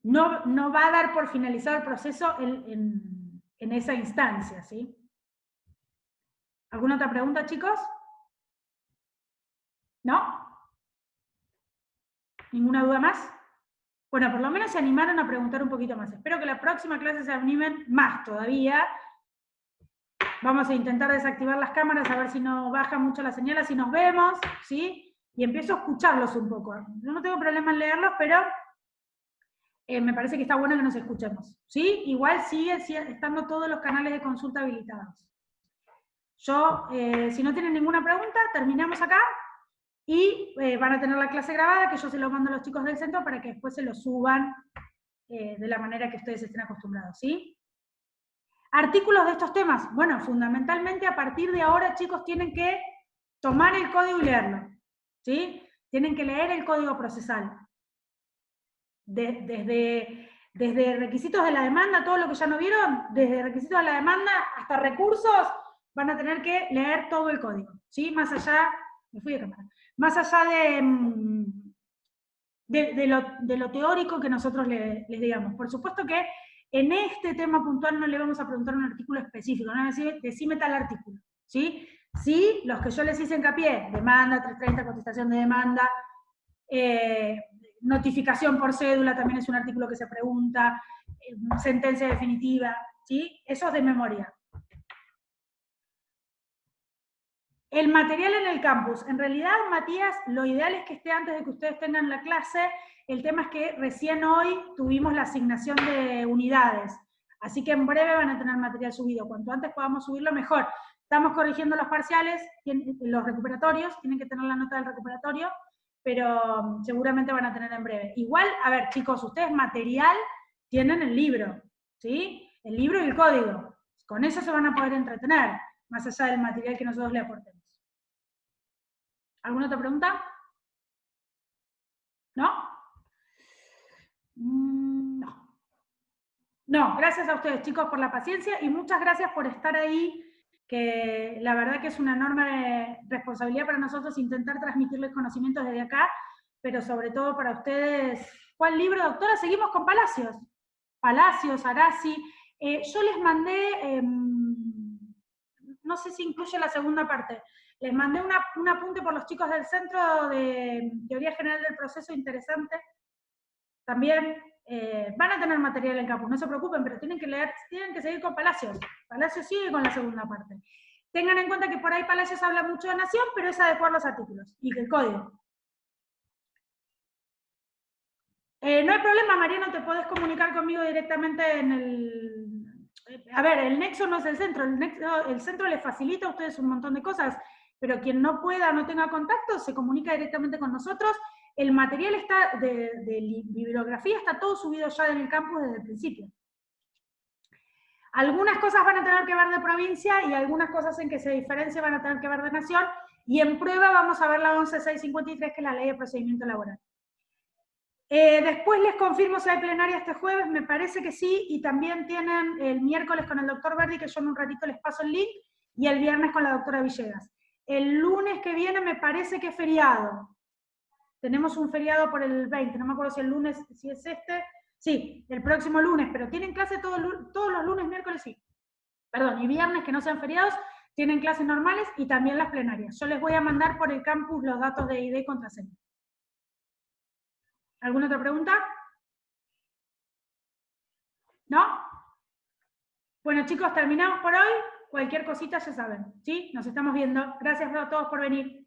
No va a dar por finalizado el proceso en esa instancia, ¿sí? ¿Alguna otra pregunta, chicos? ¿No? ¿Ninguna duda más? Bueno, por lo menos se animaron a preguntar un poquito más. Espero que la próxima clase se animen más todavía. Vamos a intentar desactivar las cámaras a ver si no baja mucho la señal, así nos vemos, ¿sí? Y empiezo a escucharlos un poco. Yo no tengo problema en leerlos, pero me parece que está bueno que nos escuchemos, ¿sí? Igual siguen estando todos los canales de consulta habilitados. Yo, si no tienen ninguna pregunta, terminamos acá y van a tener la clase grabada, que yo se lo mando a los chicos del centro para que después se lo suban de la manera que ustedes estén acostumbrados, ¿sí? Artículos de estos temas. Bueno, fundamentalmente a partir de ahora, chicos, tienen que tomar el código y leerlo, ¿sí? Tienen que leer el código procesal. Desde requisitos de la demanda, todo lo que ya no vieron, desde requisitos de la demanda hasta recursos, van a tener que leer todo el código, ¿sí? Más allá, me fui de cámara, más allá de lo teórico que nosotros les digamos. Por supuesto que en este tema puntual no le vamos a preguntar un artículo específico, no es decir, decime tal artículo, ¿sí? Sí, los que yo les hice hincapié, demanda, 330, contestación de demanda, notificación por cédula también es un artículo que se pregunta, sentencia definitiva, ¿sí? Eso es de memoria. El material en el campus. En realidad, Matías, lo ideal es que esté antes de que ustedes tengan la clase. El tema es que recién hoy tuvimos la asignación de unidades. Así que en breve van a tener material subido. Cuanto antes podamos subirlo, mejor. Estamos corrigiendo los parciales, los recuperatorios, tienen que tener la nota del recuperatorio, pero seguramente van a tener en breve. Igual, a ver, chicos, ustedes material tienen el libro, ¿sí? El libro y el código. Con eso se van a poder entretener, más allá del material que nosotros le aportemos. ¿Alguna otra pregunta? ¿No? No. No, gracias a ustedes, chicos, por la paciencia y muchas gracias por estar ahí, que la verdad que es una enorme responsabilidad para nosotros intentar transmitirles conocimientos desde acá, pero sobre todo para ustedes. ¿Cuál libro, doctora? Seguimos con Palacios. Palacios, Arasi. Yo les mandé, no sé si incluye la segunda parte, les mandé un apunte por los chicos del Centro de Teoría General del Proceso interesante. También van a tener material en campus, no se preocupen, pero tienen que seguir con Palacios. Palacios sigue con la segunda parte. Tengan en cuenta que por ahí Palacios habla mucho de nación, pero es adecuar los artículos y el código. No hay problema, Mariano, te podés comunicar conmigo directamente en el... A ver, el nexo no es el centro, el centro les facilita a ustedes un montón de cosas, pero quien no pueda, no tenga contacto, se comunica directamente con nosotros. El material está de bibliografía está todo subido ya en el campus desde el principio. Algunas cosas van a tener que ver de provincia y algunas cosas en que se diferencia van a tener que ver de nación, y en prueba vamos a ver la 11653, que es la ley de procedimiento laboral. Después les confirmo si hay plenaria este jueves, me parece que sí, y también tienen el miércoles con el doctor Verdi, que yo en un ratito les paso el link, y el viernes con la doctora Villegas. El lunes que viene me parece que es feriado. Tenemos un feriado por el 20, no me acuerdo si el lunes, si es este, sí, el próximo lunes, pero tienen clase todos los lunes, miércoles, sí. Perdón, y viernes que no sean feriados, tienen clases normales y también las plenarias. Yo les voy a mandar por el campus los datos de ID y contraseña. ¿Alguna otra pregunta? ¿No? Bueno, chicos, terminamos por hoy. Cualquier cosita ya saben, ¿sí? Nos estamos viendo. Gracias a todos por venir.